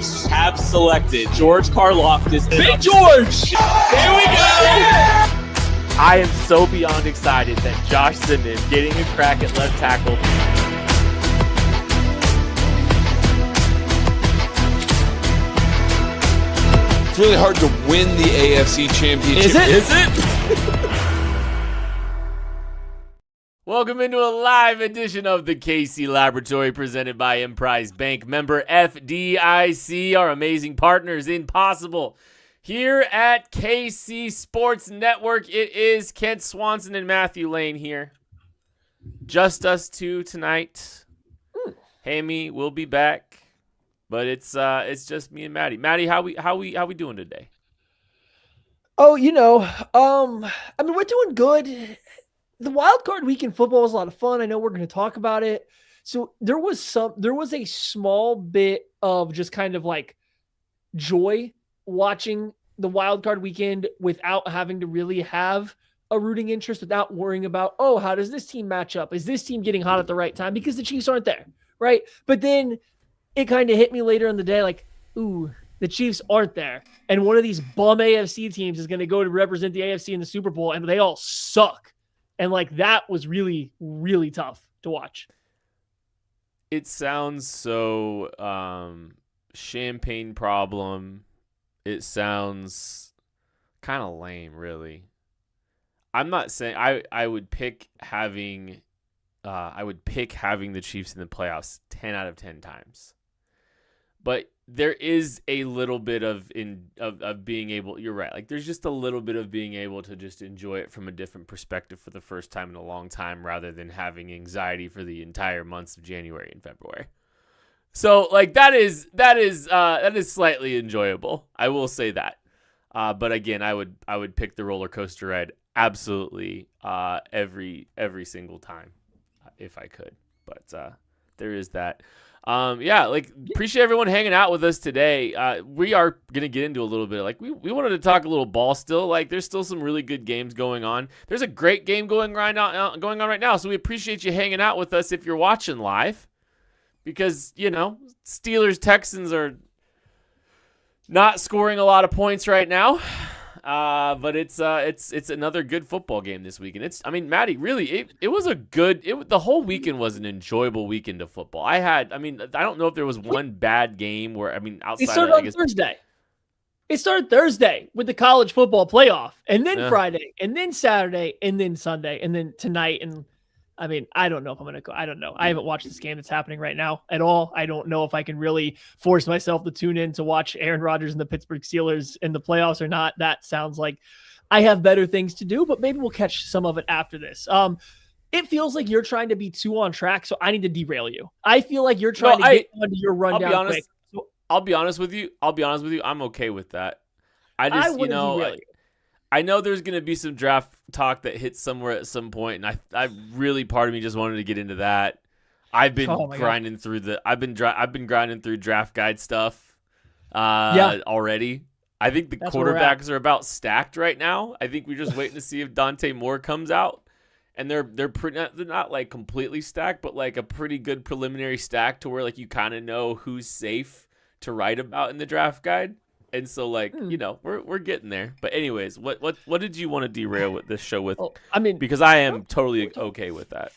Chiefs have selected George Karlaftis. Big George! There we go! I am so beyond excited that Josh Simmons getting a crack at left tackle. It's really hard to win the AFC Championship. Is it? Welcome into a live edition of the KC Laboratory presented by Emprise Bank. Member FDIC, our amazing partners in Possible. Here at KC Sports Network, it is Kent Swanson and Matthew Lane here. Just us two tonight. Hammy will be back, but it's just me and Matty. Matty, how we doing today? Oh, we're doing good. The Wildcard week in football was a lot of fun. I know we're going to talk about it. So there was a small bit of just kind of like joy watching the Wildcard weekend without having to really have a rooting interest, without worrying about, oh, how does this team match up? Is this team getting hot at the right time? Because the Chiefs aren't there, right? But then it kind of hit me later in the day like, ooh, the Chiefs aren't there. And one of these bum AFC teams is going to go to represent the AFC in the Super Bowl, and they all suck. And like that was really, really tough to watch. It sounds so champagne problem. It sounds kind of lame, really. I'm not saying I would pick having the Chiefs in the playoffs 10 out of 10 times. But there is a little bit of being able, you're right. Like there's just a little bit of being able to just enjoy it from a different perspective for the first time in a long time, rather than having anxiety for the entire months of January and February. So like that is slightly enjoyable. I will say that. But again, I would pick the roller coaster ride absolutely every single time if I could. But there is that. Appreciate everyone hanging out with us today. We are going to get into a little bit. Like, we wanted to talk a little ball still. Like, there's still some really good games going on. There's a great game going on right now, so we appreciate you hanging out with us if you're watching live. Because, Steelers-Texans are not scoring a lot of points right now. But it's another good football game this weekend. Matty, really, it was the whole weekend was an enjoyable weekend of football. I don't know if there was one bad game where, outside it started on Thursday. It started Thursday with the college football playoff, and then Friday, and then Saturday, and then Sunday, and then tonight. And I don't know if I'm going to go. I don't know. I haven't watched this game that's happening right now at all. I don't know if I can really force myself to tune in to watch Aaron Rodgers and the Pittsburgh Steelers in the playoffs or not. That sounds like I have better things to do, but maybe we'll catch some of it after this. It feels like you're trying to be too on track, so I need to derail you. I feel like you're trying to get onto your rundown quick. I'll be honest with you. I'm okay with that. I know there's going to be some draft talk that hits somewhere at some point, and I really, part of me just wanted to get into that. I've been grinding through grinding through draft guide stuff already. I think the quarterbacks are about stacked right now. I think we're just waiting to see if Dante Moore comes out, and they're not like completely stacked, but like a pretty good preliminary stack to where like you kind of know who's safe to write about in the draft guide. And so, we're getting there. But anyways, what did you want to derail with this show with? Because I am totally okay with that.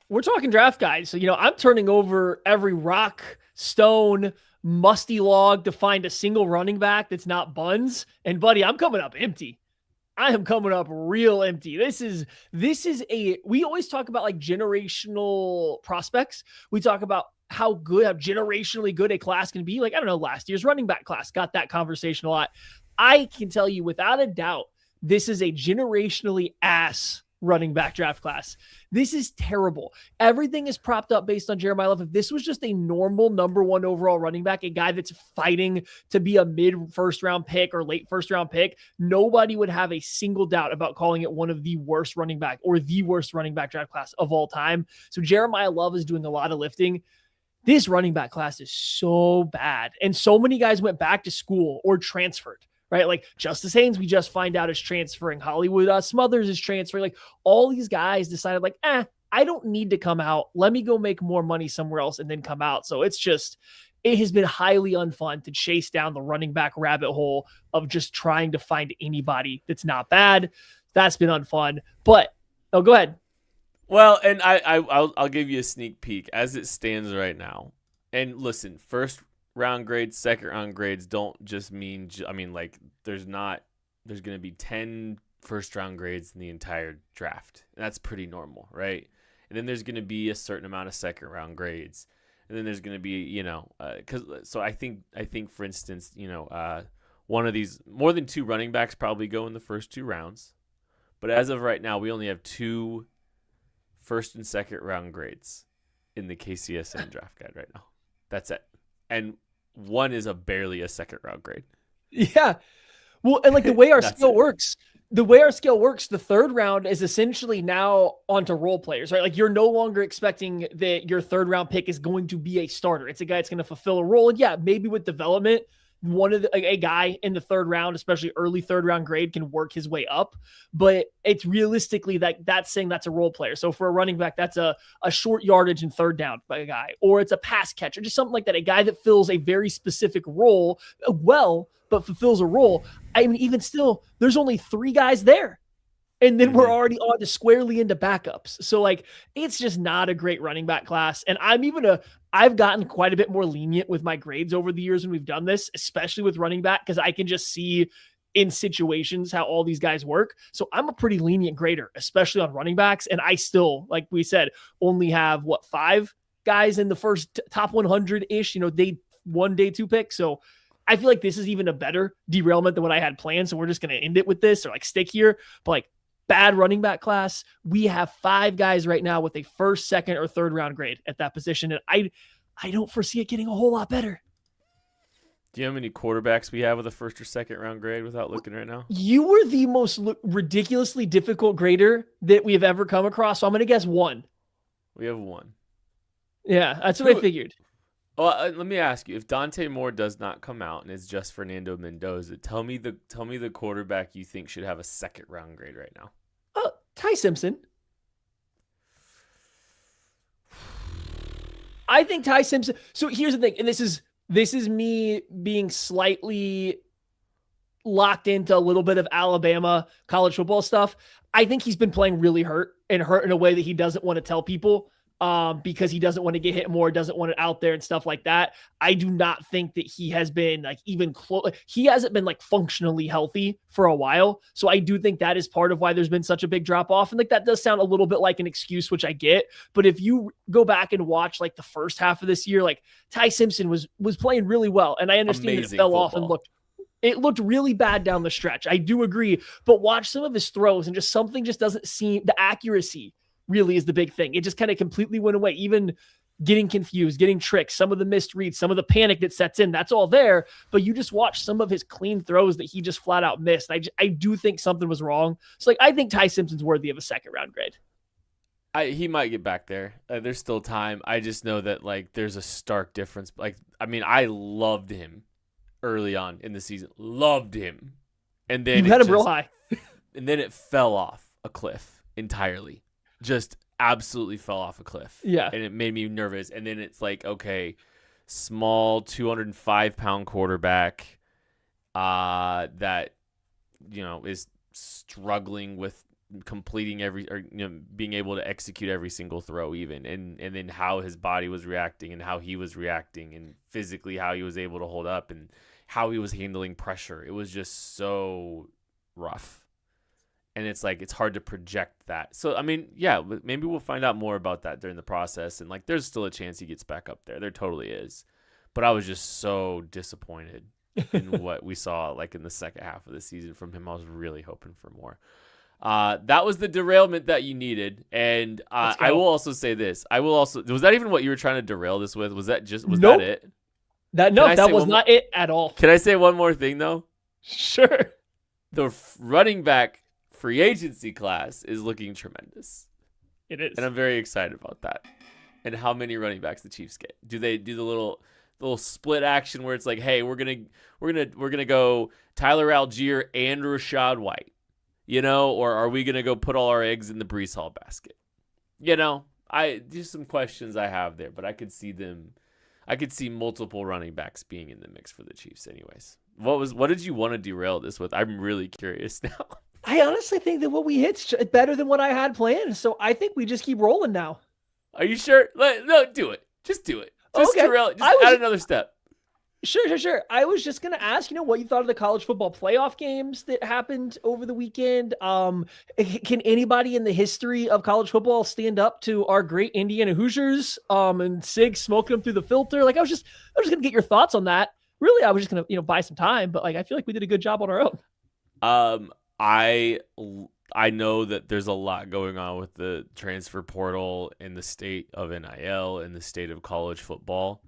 We're talking draft guides. So, I'm turning over every rock, stone, musty log to find a single running back that's not buns. And, buddy, I'm coming up empty. I am coming up real empty. We always talk about, like, generational prospects. We talk about how generationally good a class can be. Like, I don't know, last year's running back class got that conversation a lot. I can tell you without a doubt, this is a generationally ass running back draft class. This is terrible. Everything is propped up based on Jeremiah Love. If this was just a normal number one overall running back, a guy that's fighting to be a mid first round pick or late first round pick, nobody would have a single doubt about calling it one of the worst running back or the worst running back draft class of all time. So Jeremiah Love is doing a lot of lifting. This running back class is so bad. And so many guys went back to school or transferred, right? Like Justice Haynes, we just find out is transferring. Hollywood Smothers is transferring. Like all these guys decided I don't need to come out. Let me go make more money somewhere else and then come out. So it's it has been highly unfun to chase down the running back rabbit hole of just trying to find anybody that's not bad. That's been unfun. But go ahead. Well, and I'll give you a sneak peek as it stands right now. And listen, first round grades, second round grades don't just mean, there's going to be 10 first round grades in the entire draft. And that's pretty normal, right? And then there's going to be a certain amount of second round grades. And then there's going to be, so I think for instance, one of these, more than 2 running backs probably go in the first 2 rounds. But as of right now, we only have 2 first and second round grades in the KCSN draft guide right now. That's it. And one is barely a second round grade. Yeah. Well, and like the way our scale works, the third round is essentially now onto role players, right? Like you're no longer expecting that your third round pick is going to be a starter. It's a guy that's going to fulfill a role. And yeah, maybe with development, a guy in the third round, especially early third round grade, can work his way up. But it's realistically that's saying that's a role player. So for a running back, that's a short yardage and third down by a guy, or it's a pass catcher, just something like that. A guy that fills a very specific role well, but fulfills a role. I mean, even still, there's only 3 guys there. And then we're already on to squarely into backups. So like, it's just not a great running back class. And I've gotten quite a bit more lenient with my grades over the years when we've done this, especially with running back, because I can just see in situations how all these guys work. So I'm a pretty lenient grader, especially on running backs. And I still, like we said, only have 5 guys in the first top 100-ish, day 1, day 2 pick. So I feel like this is even a better derailment than what I had planned. So we're just going to end it with this or like stick here. But like, bad running back class, we have 5 guys right now with a first, second, or third round grade at that position. And I don't foresee it getting a whole lot better. Do you know how many quarterbacks we have with a first or second round grade without looking right now? You were the most ridiculously difficult grader that we have ever come across. So I'm going to guess 1. We have 1. Yeah, that's what I figured. Well, let me ask you: if Dante Moore does not come out and it's just Fernando Mendoza, tell me the quarterback you think should have a second round grade right now. Ty Simpson. I think Ty Simpson. So here's the thing, and this is me being slightly locked into a little bit of Alabama college football stuff. I think he's been playing really hurt in a way that he doesn't want to tell people. Because he doesn't want to get hit more, doesn't want it out there and stuff like that. I do not think that he has been like even close. He hasn't been like functionally healthy for a while. So I do think that is part of why there's been such a big drop off. And like, that does sound a little bit like an excuse, which I get. But if you go back and watch like the first half of this year, like Ty Simpson was playing really well. And I understand that it fell off and looked really bad down the stretch. I do agree, but watch some of his throws and just something just doesn't seem, the accuracy really is the big thing. It just kind of completely went away. Even getting confused, getting tricked, some of the missed reads, some of the panic that sets in, that's all there. But you just watch some of his clean throws that he just flat out missed. I do think something was wrong. So like, I think Ty Simpson's worthy of a second round grade. He might get back there. There's still time. I just know that like there's a stark difference. Like, I mean, I loved him early on in the season. Loved him. And then you had him real high. And then it fell off a cliff entirely. Just absolutely fell off a cliff. Yeah. And it made me nervous. And then it's like, okay, small 205-pound quarterback that, is struggling with completing being able to execute every single throw even. And then how his body was reacting and how he was reacting and physically how he was able to hold up and how he was handling pressure. It was just so rough. And it's like, it's hard to project that. So, I mean, yeah, maybe we'll find out more about that during the process. And like, there's still a chance he gets back up there. There totally is. But I was just so disappointed in what we saw like in the second half of the season from him. I was really hoping for more. That was the derailment that you needed. And I will also say this. Was that even what you were trying to derail this with? Was that it? That was not it at all. Can I say one more thing though? Sure. The running back free agency class is looking tremendous. It is. And I'm very excited about that. And how many running backs the Chiefs get. Do they do the little split action where it's like, hey, we're gonna go Tyler Algier and Rashad White, or are we gonna go put all our eggs in the Breece Hall basket? There's some questions I have there, but I could see I could see multiple running backs being in the mix for the Chiefs anyways. What did you want to derail this with? I'm really curious now. I honestly think that what we hit's better than what I had planned. So I think we just keep rolling now. Are you sure? No, do it. Just do it. Just Okay. derail it. Just add another step. Sure. I was just going to ask, what you thought of the college football playoff games that happened over the weekend. Can anybody in the history of college football stand up to our great Indiana Hoosiers and Sig smoking them through the filter? Like, I was just going to get your thoughts on that. Really, I was just going to, buy some time, but I feel like we did a good job on our own. I know that there's a lot going on with the transfer portal in the state of NIL and the state of college football.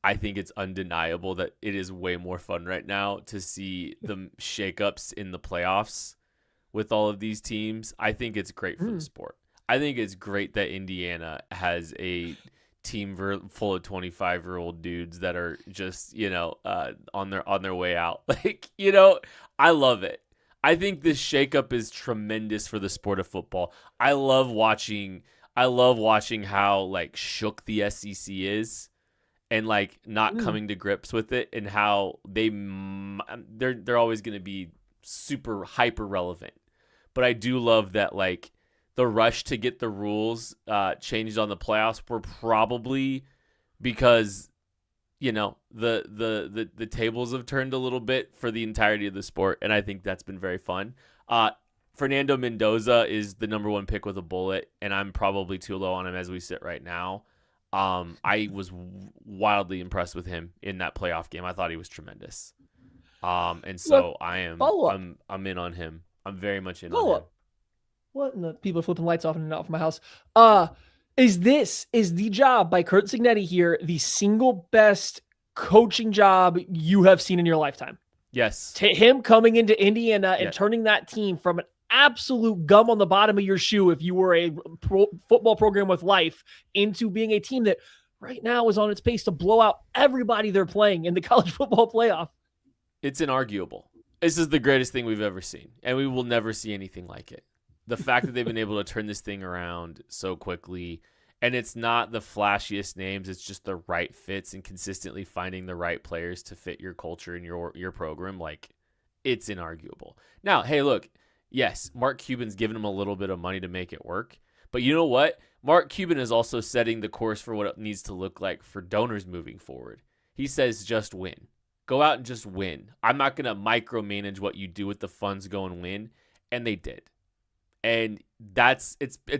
I think it's undeniable that it is way more fun right now to see the shakeups in the playoffs with all of these teams. I think it's great for the sport. I think it's great that Indiana has a team full of 25-year-old dudes that are just, on their way out. I love it. I think this shakeup is tremendous for the sport of football. I love watching how shook the SEC is. And not coming to grips with it, and how they're always going to be super hyper relevant. But I do love that the rush to get the rules changed on the playoffs were probably because the tables have turned a little bit for the entirety of the sport, and I think that's been very fun. Fernando Mendoza is the number 1 pick with a bullet, and I'm probably too low on him as we sit right now. I was wildly impressed with him in that playoff game. I thought he was tremendous. And so I'm in on him. I'm very much in on him. What? And the people are flipping lights off and out from my house. Is the job by Curt Cignetti here the single best coaching job you have seen in your lifetime? Yes. Him coming into Indiana and turning that team from an absolute gum on the bottom of your shoe if you were a football program with life into being a team that right now is on its pace to blow out everybody they're playing in the college football playoff. It's inarguable. This is the greatest thing we've ever seen, and we will never see anything like it. The fact that they've been able to turn this thing around so quickly, and it's not the flashiest names, it's just the right fits and consistently finding the right players to fit your culture and your program, it's inarguable. Now, hey, look, yes, Mark Cuban's given him a little bit of money to make it work. But you know what? Mark Cuban is also setting the course for what it needs to look like for donors moving forward. He says just win. Go out and just win. I'm not going to micromanage what you do with the funds, go and win. And they did. And it's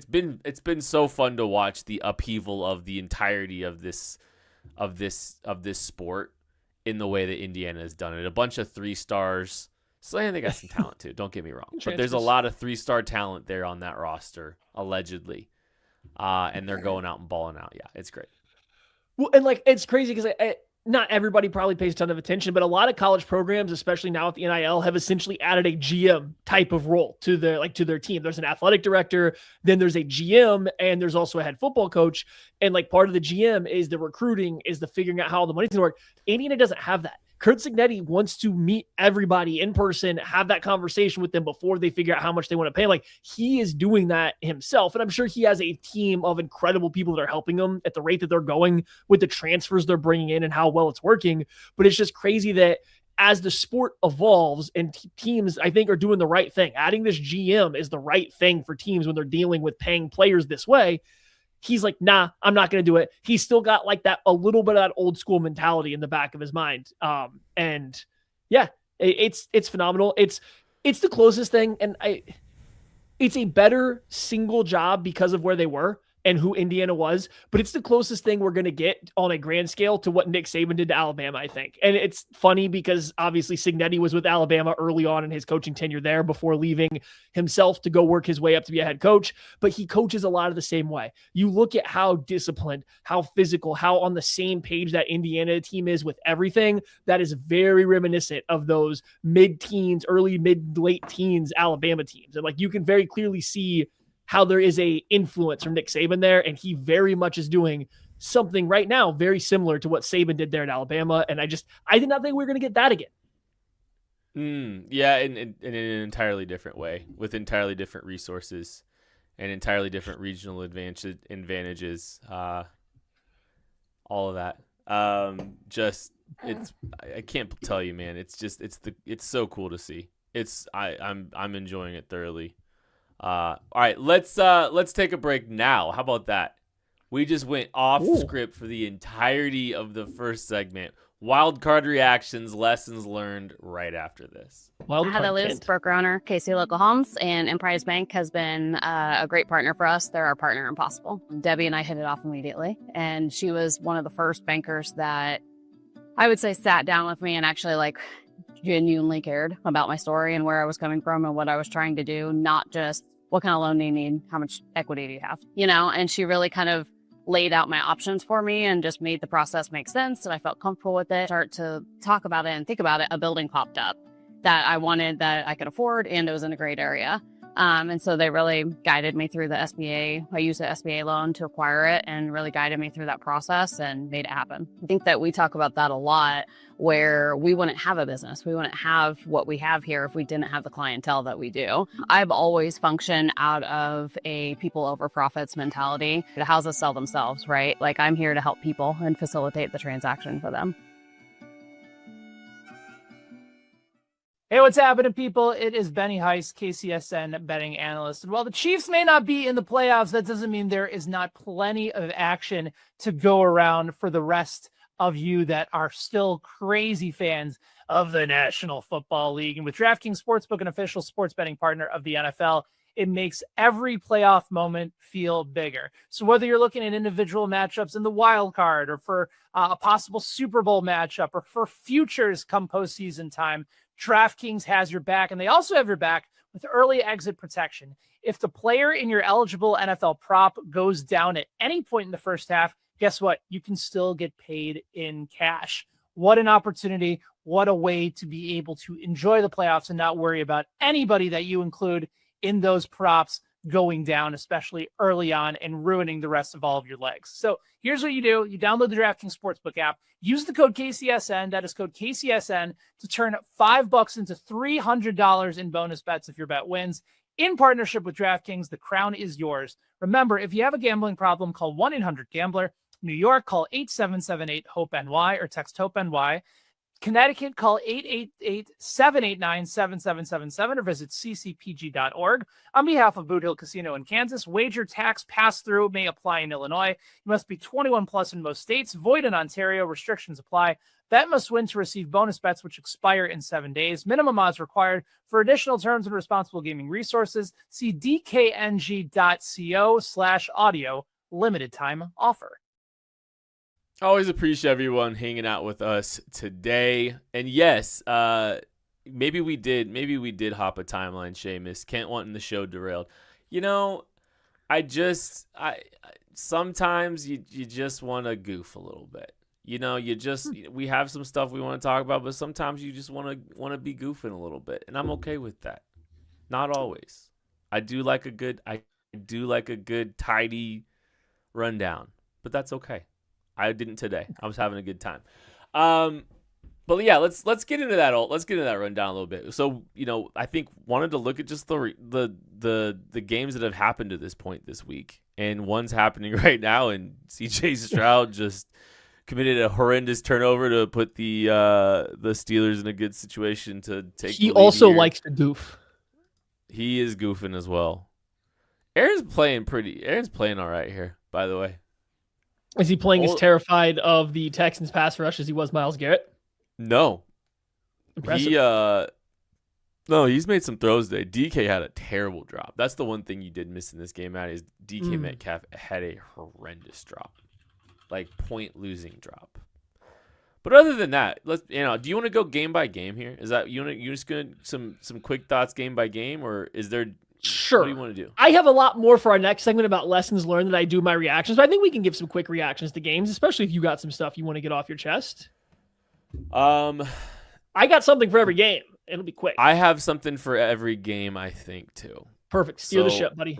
been so fun to watch the upheaval of the entirety of this sport in the way that Indiana has done it. A bunch of 3 stars. So they got some talent too. Don't get me wrong, but there's a lot of 3-star talent there on that roster, allegedly, and they're going out and balling out. Yeah, it's great. Well, and it's crazy because not everybody probably pays a ton of attention, but a lot of college programs, especially now at the NIL, have essentially added a GM type of role to their team. There's an athletic director, then there's a GM, and there's also a head football coach. And part of the GM is the recruiting, is the figuring out how the money's going to work. Indiana doesn't have that. Curt Cignetti wants to meet everybody in person, have that conversation with them before they figure out how much they want to pay. He is doing that himself. And I'm sure he has a team of incredible people that are helping him at the rate that they're going with the transfers they're bringing in and how well it's working. But it's just crazy that as the sport evolves and teams, I think, are doing the right thing. Adding this GM is the right thing for teams when they're dealing with paying players this way. He's like, nah, I'm not going to do it. He's still got a little bit of that old school mentality in the back of his mind. And yeah, it's phenomenal. It's the closest thing. And it's a better single job because of where they were and who Indiana was, but it's the closest thing we're going to get on a grand scale to what Nick Saban did to Alabama, I think. And it's funny because obviously Cignetti was with Alabama early on in his coaching tenure there before leaving himself to go work his way up to be a head coach, but he coaches a lot of the same way. You look at how disciplined, how physical, how on the same page that Indiana team is with everything. That is very reminiscent of those mid-teens, late teens Alabama teams. And you can very clearly see how there is a influence from Nick Saban there, and he very much is doing something right now very similar to what Saban did there at Alabama. And I did not think we were going to get that again. Yeah, in an entirely different way, with entirely different resources and entirely different regional advantages, all of that. Just I can't tell you, man. It's so cool to see. I'm enjoying it thoroughly. All right, let's take a break now. How about that? We just went off script for the entirety of the first segment. Wildcard reactions, lessons learned right after this. Heather Lewis, broker owner, KC Local Homes, and Emprise Bank has been a great partner for us. They're our partner in Possible. Debbie and I hit it off immediately, and she was one of the first bankers that I would say sat down with me and actually genuinely cared about my story and where I was coming from and what I was trying to do, not just what kind of loan do you need, how much equity do you have, and she really kind of laid out my options for me and just made the process make sense. And I felt comfortable with it. Start to talk about it and think about it. A building popped up that I wanted, that I could afford, and it was in a great area. And so they really guided me through the SBA. I used the SBA loan to acquire it and really guided me through that process and made it happen. I think that we talk about that a lot, where we wouldn't have a business. We wouldn't have what we have here if we didn't have the clientele that we do. I've always functioned out of a people over profits mentality. The houses sell themselves, right? I'm here to help people and facilitate the transaction for them. Hey, what's happening, people? It is Benny Heiss, KCSN betting analyst. And while the Chiefs may not be in the playoffs, that doesn't mean there is not plenty of action to go around for the rest of you that are still crazy fans of the National Football League. And with DraftKings Sportsbook, an official sports betting partner of the NFL, it makes every playoff moment feel bigger. So whether you're looking at individual matchups in the wild card, or for a possible Super Bowl matchup, or for futures come postseason time, DraftKings has your back, and they also have your back with early exit protection. If the player in your eligible NFL prop goes down at any point in the first half, guess what? You can still get paid in cash. What an opportunity. What a way to be able to enjoy the playoffs and not worry about anybody that you include in those props going down, especially early on, and ruining the rest of all of your legs. So here's what you do. You download the DraftKings Sportsbook app, use the code KCSN, that is code KCSN, to turn $5 into $300 in bonus bets if your bet wins. In partnership with DraftKings, the crown is yours. Remember, if you have a gambling problem, call 1-800-GAMBLER. New York, call 8778-HOPE-NY or text HOPE-NY. Connecticut, call 888-789-7777 or visit ccpg.org. On behalf of Boot Hill Casino in Kansas, wager tax pass-through may apply in Illinois. You must be 21 plus in most states. Void in Ontario. Restrictions apply. Bet must win to receive bonus bets, which expire in 7 days. Minimum odds required. For additional terms and responsible gaming resources, see dkng.co/audio. Limited time offer. Always appreciate everyone hanging out with us today. And yes, maybe we did hop a timeline, Seamus. Kent wanting the show derailed. Sometimes you just want to goof a little bit. We have some stuff we want to talk about, but sometimes you just want to be goofing a little bit, and I'm okay with that. Not always. I do like a good tidy rundown, but that's okay. I didn't today. I was having a good time. But yeah, let's get into that. Let's get into that rundown a little bit. So, I think wanted to look at just the games that have happened to this point this week, and one's happening right now. And CJ Stroud just committed a horrendous turnover to put the Steelers in a good situation to take. He also likes to goof. He is goofing as well. Aaron's playing all right here, by the way. Is he playing as terrified of the Texans pass rush as he was Myles Garrett? No. Impressive. No, he's made some throws today. DK had a terrible drop. That's the one thing you did miss in this game, Matty, is DK Metcalf had a horrendous drop. Point losing drop. But other than that, do you want to go game by game here? Is that you just going some quick thoughts game by game, or is there Sure. What do you want to do? I have a lot more for our next segment about lessons learned than I do my reactions, but I think we can give some quick reactions to games, especially if you got some stuff you want to get off your chest. I got something for every game. It'll be quick. I have something for every game, I think, too. Perfect. Steer the ship, buddy.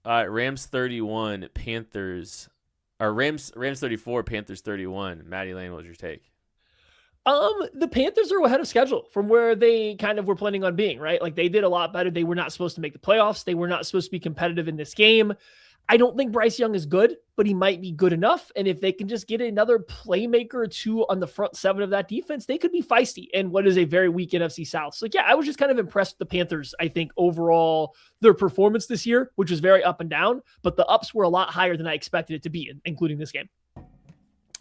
Rams 31, Panthers. Or Rams 34, Panthers 31. Matty Lane, what was your take? The Panthers are ahead of schedule from where they kind of were planning on being, right? They did a lot better. They were not supposed to make the playoffs. They were not supposed to be competitive in this game. I don't think Bryce Young is good, but he might be good enough. And if they can just get another playmaker or two on the front seven of that defense, they could be feisty in what is a very weak NFC South. So yeah, I was just kind of impressed with the Panthers. I think overall their performance this year, which was very up and down, but the ups were a lot higher than I expected it to be, including this game.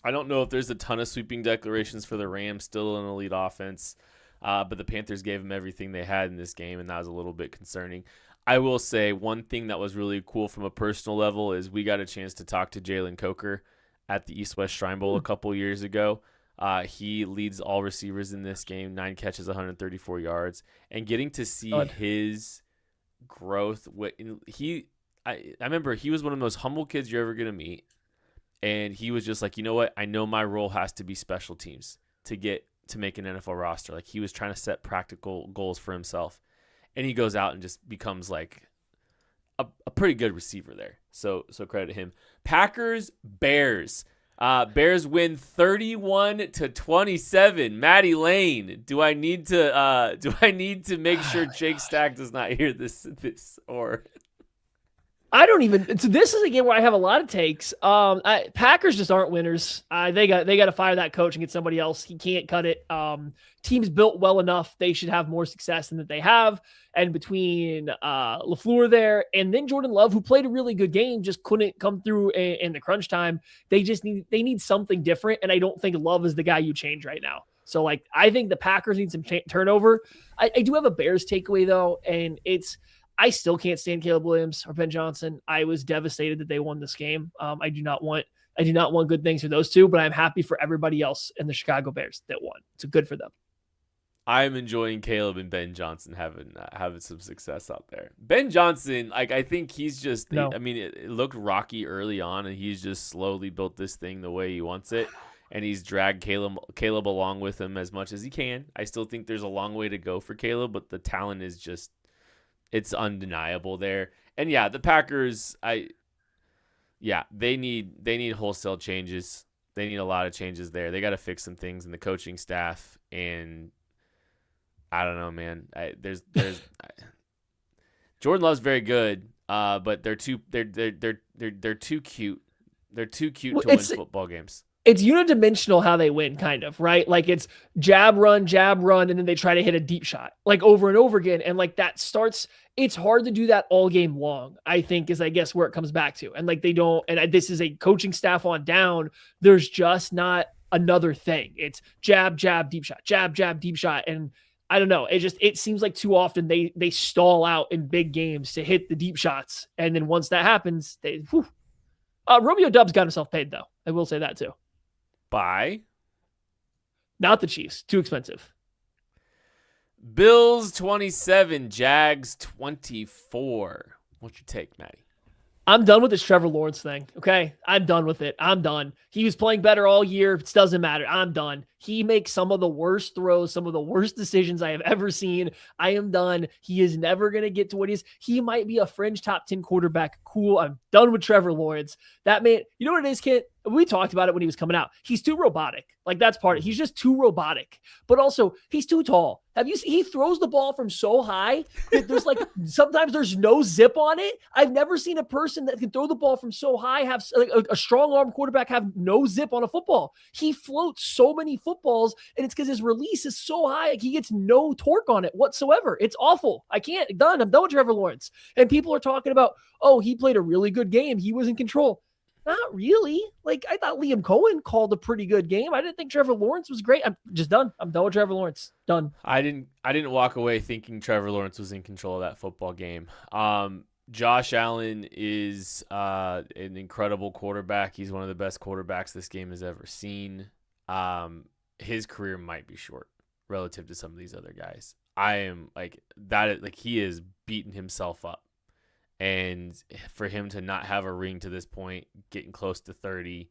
I don't know if there's a ton of sweeping declarations for the Rams, still an elite offense, but the Panthers gave them everything they had in this game, and that was a little bit concerning. I will say one thing that was really cool from a personal level is we got a chance to talk to Jalen Coker at the East-West Shrine Bowl a couple years ago. He leads all receivers in this game, 9 catches, 134 yards, and getting to see his growth. I remember he was one of the most humble kids you're ever going to meet, and he was just like, you know what? I know my role has to be special teams to make an NFL roster. Like, he was trying to set practical goals for himself. And he goes out and just becomes like a pretty good receiver there. So credit to him. Packers, Bears. Bears win 31-27. Matty Lane. Do I need to make sure Jake Stack does not hear this or? I don't even. So this is a game where I have a lot of takes. Packers just aren't winners. They got to fire that coach and get somebody else. He can't cut it. Teams built well enough, they should have more success than that they have. And between LaFleur there and then Jordan Love, who played a really good game, just couldn't come through in the crunch time. They need something different. And I don't think Love is the guy you change right now. So I think the Packers need some turnover. I do have a Bears takeaway though, and I still can't stand Caleb Williams or Ben Johnson. I was devastated that they won this game. I do not want good things for those two, but I'm happy for everybody else in the Chicago Bears that won. It's good for them. I'm enjoying Caleb and Ben Johnson having some success out there. Ben Johnson, I think he's just. No. I mean, it looked rocky early on, and he's just slowly built this thing the way he wants it, and he's dragged Caleb along with him as much as he can. I still think there's a long way to go for Caleb, but the talent is just. It's undeniable there. And yeah, the Packers, they need wholesale changes. They need a lot of changes there. They got to fix some things in the coaching staff, and I don't know, man. There's Jordan Love's very good, but they're too cute. They're too cute to win football games. It's unidimensional how they win, kind of, right? Like it's jab, run, and then they try to hit a deep shot, like over and over again. And that starts, it's hard to do that all game long, I think, is I guess where it comes back to. And they don't, and this is a coaching staff on down. There's just not another thing. It's jab, deep shot, jab, deep shot. And I don't know. It seems like too often they stall out in big games to hit the deep shots. And then once that happens, Romeo Dubs got himself paid though. I will say that too. By? Not the Chiefs. Too expensive. Bills 27, Jags 24. What's your take, Matty? I'm done with this Trevor Lawrence thing, okay? I'm done with it. I'm done. He was playing better all year. It doesn't matter. I'm done. He makes some of the worst throws, some of the worst decisions I have ever seen. I am done. He is never going to get to what he is. He might be a fringe top 10 quarterback. Cool. I'm done with Trevor Lawrence. That man, you know what it is, Kent? We talked about it when he was coming out. He's too robotic. That's part of it. He's just too robotic. But also, he's too tall. Have you seen, he throws the ball from so high that there's sometimes there's no zip on it. I've never seen a person that can throw the ball from so high have a strong arm quarterback have no zip on a football. He floats so many footballs, and it's because his release is so high. He gets no torque on it whatsoever. It's awful. I'm done with Trevor Lawrence. And people are talking about, oh, he played a really good game. He was in control. Not really. I thought Liam Cohen called a pretty good game. I didn't think Trevor Lawrence was great. I'm just done. I'm done with Trevor Lawrence. Done. I didn't walk away thinking Trevor Lawrence was in control of that football game. Josh Allen is an incredible quarterback. He's one of the best quarterbacks this game has ever seen. His career might be short relative to some of these other guys. I am he is beating himself up. And for him to not have a ring to this point, getting close to 30,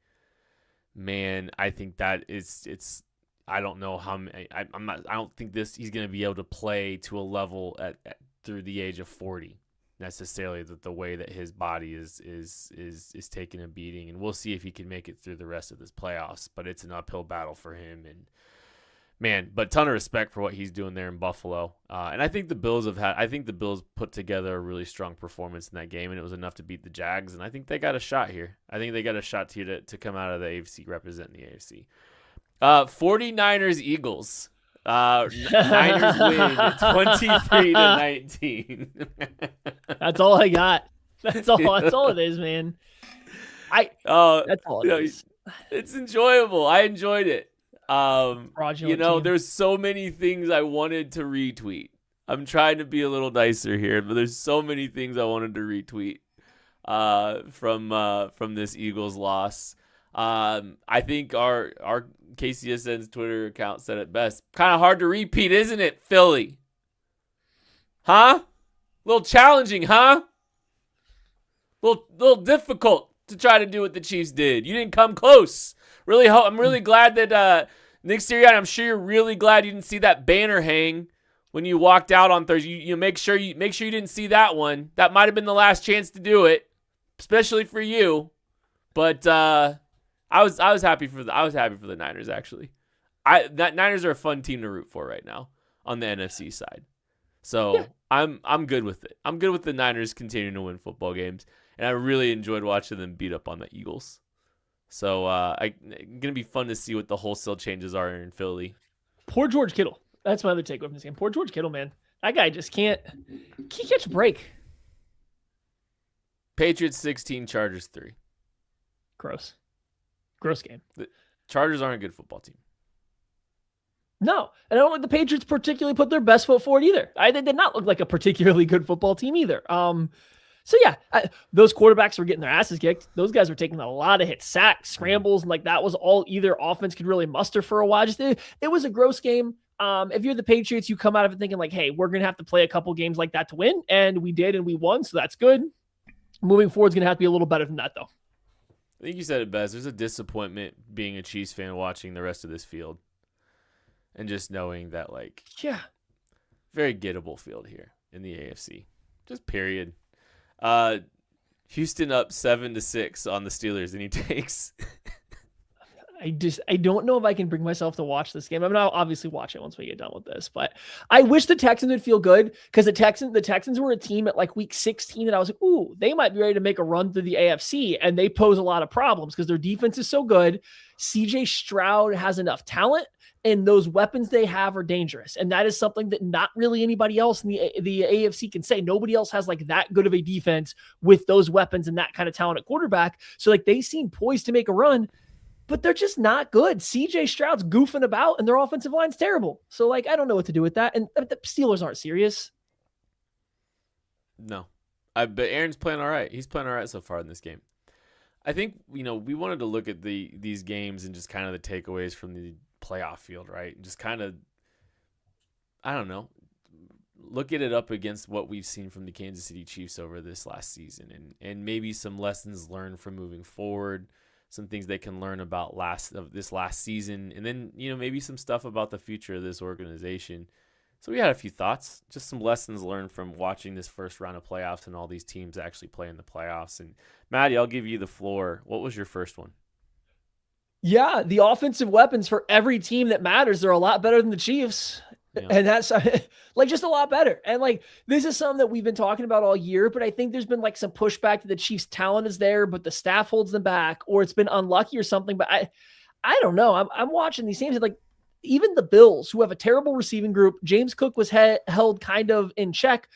man, I think that it's I don't know how I don't think he's going to be able to play to a level through the age of 40 necessarily, the way that his body is taking a beating, and we'll see if he can make it through the rest of this playoffs, but it's an uphill battle for him. And man, but ton of respect for what he's doing there in Buffalo. And I think the Bills put together a really strong performance in that game, and it was enough to beat the Jags. And I think they got a shot here. I think they got a shot here to come out of the AFC representing the AFC. 49ers Eagles. Niners win 23-19. That's all I got. That's all it is, man. That's all it is. It's enjoyable. I enjoyed it. Fraudulent team. There's so many things I wanted to retweet. I'm trying to be a little nicer here, but there's so many things I wanted to retweet from this Eagles loss. I think our KCSN's Twitter account said it best. Kind of hard to repeat, isn't it, Philly? Huh? A little challenging, huh? Little difficult to try to do what the Chiefs did. You didn't come close. I'm really glad that Nick Sirianni, I'm sure you're really glad you didn't see that banner hang when you walked out on Thursday. You make sure you didn't see that one. That might have been the last chance to do it, especially for you. But I was happy for the Niners actually. Niners are a fun team to root for right now on the NFC side. So yeah. I'm good with it. I'm good with the Niners continuing to win football games, and I really enjoyed watching them beat up on the Eagles. So gonna be fun to see what the wholesale changes are in Philly. Poor George Kittle. That's my other takeaway from this game. Poor George Kittle, man. That guy just can't catch a break. Patriots 16, Chargers 3. Gross game. The Chargers aren't a good football team. No, and I don't think the Patriots particularly put their best foot forward either. They did not look like a particularly good football team either. So yeah, those quarterbacks were getting their asses kicked. Those guys were taking a lot of hits, sacks, scrambles, and that was all either offense could really muster for a while. It was a gross game. If you're the Patriots, you come out of it thinking hey, we're going to have to play a couple games like that to win. And we did, and we won. So that's good. Moving forward is going to have to be a little better than that though. I think you said it best. There's a disappointment being a Chiefs fan watching the rest of this field and just knowing that very gettable field here in the AFC. Just period. Houston up 7-6 on the Steelers, and he takes. I don't know if I can bring myself to watch this game. I mean, I'll obviously watch it once we get done with this, but I wish the Texans would feel good because the Texans were a team at week 16 that I was like, ooh, they might be ready to make a run through the AFC, and they pose a lot of problems because their defense is so good. CJ Stroud has enough talent, and those weapons they have are dangerous. And that is something that not really anybody else in the AFC can say. Nobody else has that good of a defense with those weapons and that kind of talent at quarterback. So they seem poised to make a run, but they're just not good. CJ Stroud's goofing about and their offensive line's terrible. So I don't know what to do with that. And the Steelers aren't serious. No, but Aaron's playing all right. He's playing all right so far in this game. I think, we wanted to look at these games and just kind of the takeaways from the playoff field, right? Just kind of, I don't know, look at it up against what we've seen from the Kansas City Chiefs over this last season and maybe some lessons learned from moving forward, some things they can learn about this last season, and then, maybe some stuff about the future of this organization. So we had a few thoughts, just some lessons learned from watching this first round of playoffs and all these teams actually play in the playoffs. And Matty, I'll give you the floor. What was your first one? Yeah, the offensive weapons for every team that matters, they're a lot better than the Chiefs. Yeah. And that's just a lot better. And this is something that we've been talking about all year, but I think there's been some pushback that the Chiefs' talent is there, but the staff holds them back, or it's been unlucky or something. But I don't know. I'm watching these teams and even the Bills, who have a terrible receiving group, James Cook was held kind of in check.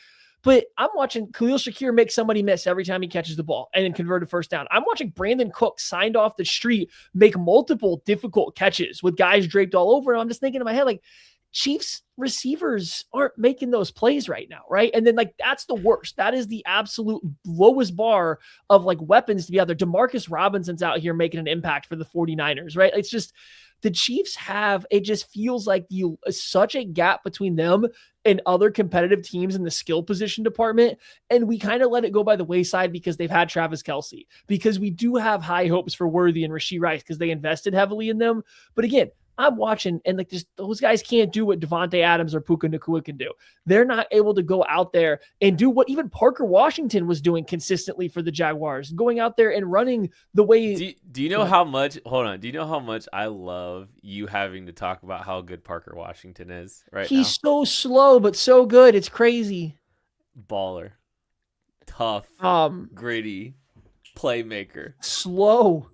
But I'm watching Khalil Shakir make somebody miss every time he catches the ball and then convert a first down. I'm watching Brandon Cook signed off the street make multiple difficult catches with guys draped all over. And I'm just thinking in my head, Chiefs receivers aren't making those plays right now, right? And then that's the worst. That is the absolute lowest bar of weapons to be out there. DeMarcus Robinson's out here making an impact for the 49ers, right? It's just the Chiefs it just feels like such a gap between them and other competitive teams in the skill position department. And we kind of let it go by the wayside because they've had Travis Kelce, because we do have high hopes for Worthy and Rashee Rice because they invested heavily in them. But again, I'm watching and like those guys can't do what Devontae Adams or Puka Nacua can do. They're not able to go out there and do what even Parker Washington was doing consistently for the Jaguars, going out there and running the way. Do you know how much? Hold on. Do you know how much I love you having to talk about how good Parker Washington is right now? He's so slow but so good. It's crazy. Baller, tough, gritty, playmaker. Slow.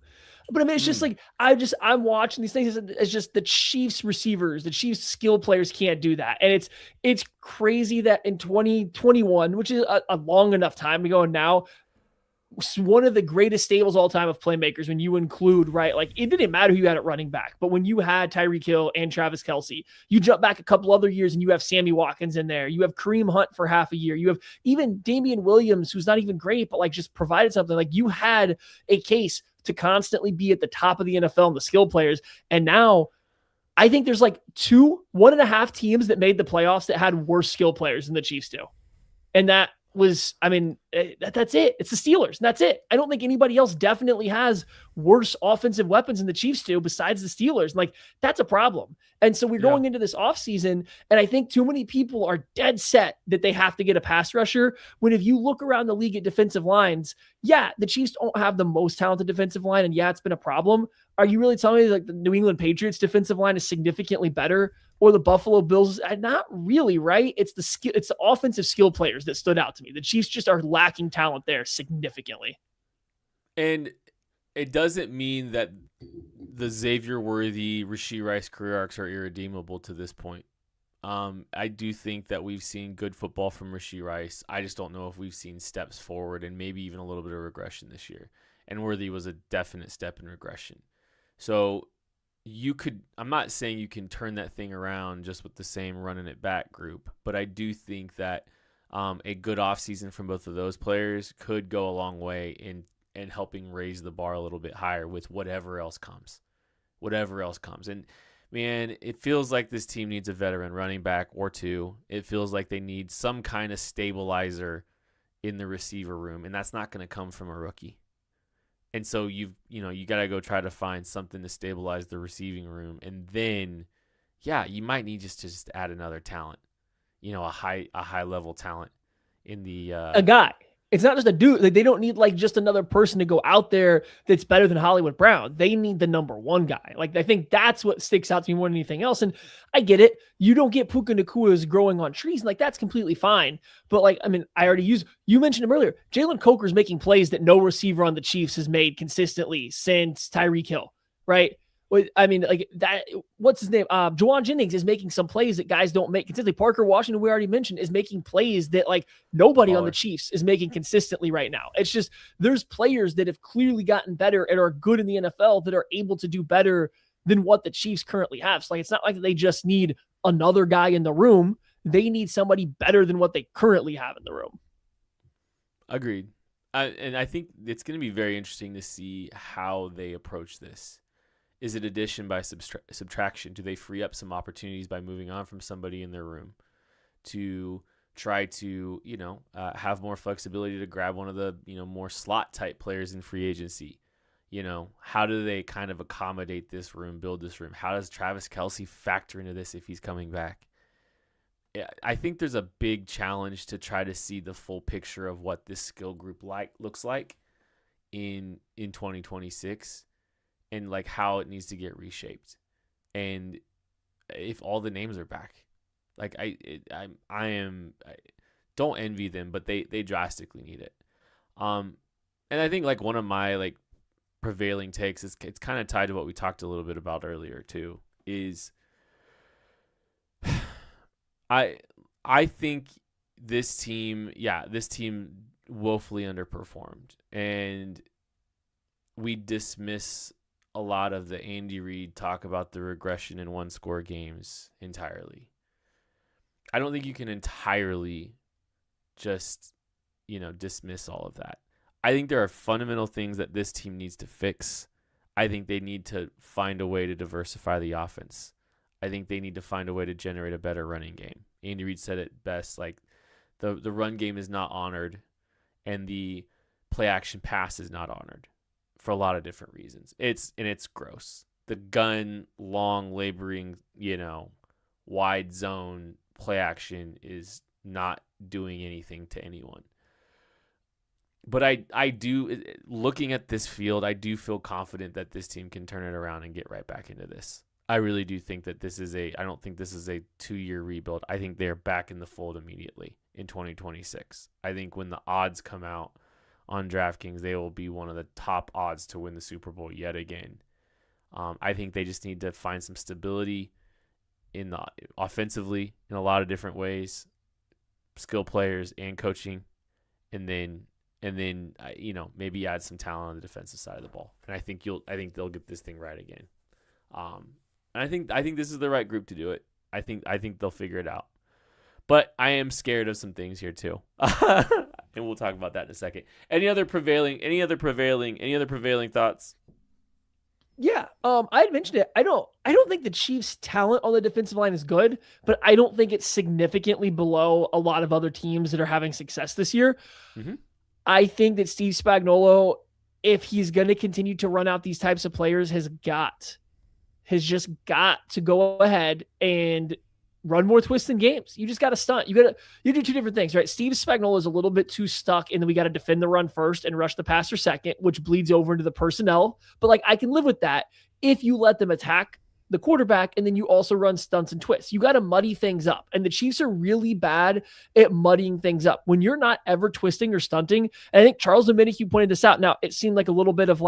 But I mean, it's just like, I'm watching these things. It's just the Chiefs receivers, the Chiefs skill players can't do that. And it's crazy that in 2021, which is a long enough time ago now, one of the greatest stables all time of playmakers, when you include, right, like it didn't matter who you had at running back, but when you had Tyreek Hill and Travis Kelce, you jump back a couple other years and you have Sammy Watkins in there. You have Kareem Hunt for half a year. You have even Damian Williams, who's not even great, but like just provided something. Like you had a case to constantly be at the top of the NFL and the skill players. And now I think there's like 1.5 teams that made the playoffs that had worse skill players than the Chiefs do. And that was, I mean, that's it. It's the Steelers. And that's it. I don't think anybody else definitely has worse offensive weapons than the Chiefs do besides the Steelers. And like, that's a problem. And so we're going into this offseason, and I think too many people are dead set that they have to get a pass rusher. When if you look around the league at defensive lines, the Chiefs don't have the most talented defensive line, and it's been a problem. Are you really telling me like the New England Patriots defensive line is significantly better? Or the Buffalo Bills? Not really, right? It's the offensive skill players that stood out to me. The Chiefs just are lacking talent there significantly. And it doesn't mean that the Xavier Worthy, Rashee Rice career arcs are irredeemable to this point. I do think that we've seen good football from Rashee Rice. I just don't know if we've seen steps forward and maybe even a little bit of regression this year. And Worthy was a definite step in regression. So I'm not saying you can turn that thing around just with the same running it back group, but I do think that a good offseason from both of those players could go a long way in helping raise the bar a little bit higher with whatever else comes. And man, it feels like this team needs a veteran running back or two. It feels like they need some kind of stabilizer in the receiver room, and that's not going to come from a rookie. And so you got to go try to find something to stabilize the receiving room. And then, you might need just add another talent, a high level talent in the a guy. It's not just a dude. Like, they don't need like just another person to go out there that's better than Hollywood Brown. They need the number one guy. Like, I think that's what sticks out to me more than anything else. And I get it. You don't get Puka Nacua's growing on trees. And like, that's completely fine. But like, I mean, you mentioned him earlier. Jalen Coker's making plays that no receiver on the Chiefs has made consistently since Tyreek Hill, right? I mean, like that, what's his name? Juwan Jennings is making some plays that guys don't make consistently. Parker Washington, we already mentioned, is making plays that like nobody on the Chiefs is making consistently right now. It's just, there's players that have clearly gotten better and are good in the NFL that are able to do better than what the Chiefs currently have. So like, it's not like they just need another guy in the room. They need somebody better than what they currently have in the room. Agreed. And I think it's going to be very interesting to see how they approach this. Is it addition by subtraction? Do they free up some opportunities by moving on from somebody in their room to try to, have more flexibility to grab one of the, more slot type players in free agency? How do they kind of accommodate this room, build this room? How does Travis Kelce factor into this if he's coming back? I think there's a big challenge to try to see the full picture of what this skill group looks like in 2026. And like how it needs to get reshaped, and if all the names are back, like I don't envy them, but they drastically need it. And I think like one of my like prevailing takes is it's kind of tied to what we talked a little bit about earlier too. Is I think this team woefully underperformed, and we dismiss a lot of the Andy Reid talk about the regression in one-score games entirely. I don't think you can entirely just, dismiss all of that. I think there are fundamental things that this team needs to fix. I think they need to find a way to diversify the offense. I think they need to find a way to generate a better running game. Andy Reid said it best, like the run game is not honored and the play action pass is not honored. For a lot of different reasons. It's gross. the gun, long, laboring, wide zone play action is not doing anything to anyone. But I do, looking at this field, I do feel confident that this team can turn it around and get right back into this. I really do think that I don't think this is a 2-year rebuild. I think they're back in the fold immediately in 2026. I think when the odds come out on DraftKings, they will be one of the top odds to win the Super Bowl yet again. I think they just need to find some stability offensively in a lot of different ways, skill players and coaching, and then maybe add some talent on the defensive side of the ball. And I think they'll get this thing right again. And I think this is the right group to do it. I think they'll figure it out. But I am scared of some things here too. And we'll talk about that in a second. Any other prevailing thoughts? Yeah, I had mentioned it. I don't think the Chiefs' talent on the defensive line is good, but I don't think it's significantly below a lot of other teams that are having success this year. Mm-hmm. I think that Steve Spagnuolo, if he's going to continue to run out these types of players, has just got to go ahead and run more twists in games. You just got to stunt. You do two different things, right? Steve Spagnuolo is a little bit too stuck in that we got to defend the run first and rush the passer second, which bleeds over into the personnel. But I can live with that if you let them attack the quarterback and then you also run stunts and twists. You got to muddy things up. And the Chiefs are really bad at muddying things up. When you're not ever twisting or stunting, and I think Charles Dominique pointed this out. Now, it seemed like a little bit of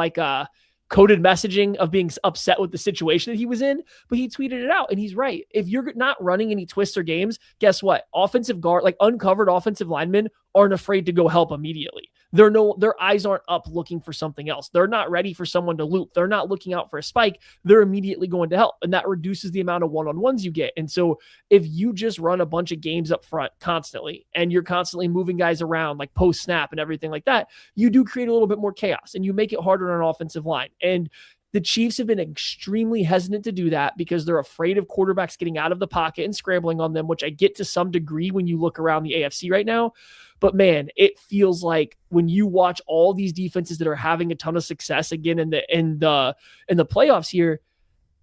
coded messaging of being upset with the situation that he was in, but he tweeted it out and he's right. If you're not running any twists or games, guess what? Offensive guard, uncovered offensive linemen aren't afraid to go help immediately. Their eyes aren't up looking for something else. They're not ready for someone to loop. They're not looking out for a spike. They're immediately going to help. And that reduces the amount of one-on-ones you get. And so if you just run a bunch of games up front constantly, and you're constantly moving guys around post snap and everything like that, you do create a little bit more chaos and you make it harder on an offensive line. And the Chiefs have been extremely hesitant to do that because they're afraid of quarterbacks getting out of the pocket and scrambling on them, which I get to some degree when you look around the AFC right now. But man, it feels like when you watch all these defenses that are having a ton of success again in the playoffs here,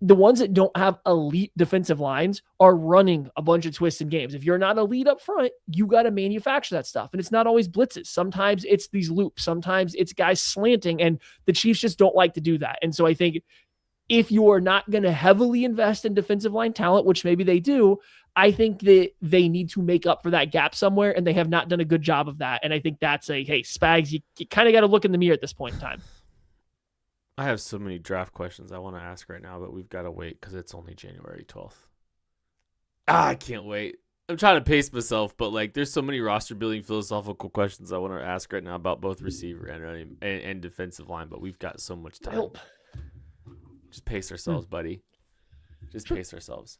the ones that don't have elite defensive lines are running a bunch of twists in games. If you're not elite up front, you got to manufacture that stuff. And it's not always blitzes. Sometimes it's these loops. Sometimes it's guys slanting, and the Chiefs just don't like to do that. And so I think if you are not going to heavily invest in defensive line talent, which maybe they do, I think that they need to make up for that gap somewhere, and they have not done a good job of that. And I think that's hey, Spags, you kind of got to look in the mirror at this point in time. I have so many draft questions I want to ask right now, but we've got to wait because it's only January 12th. I can't wait. I'm trying to pace myself, but there's so many roster building philosophical questions I want to ask right now about both receiver and defensive line, but we've got so much time. Just pace ourselves, buddy. Just pace ourselves.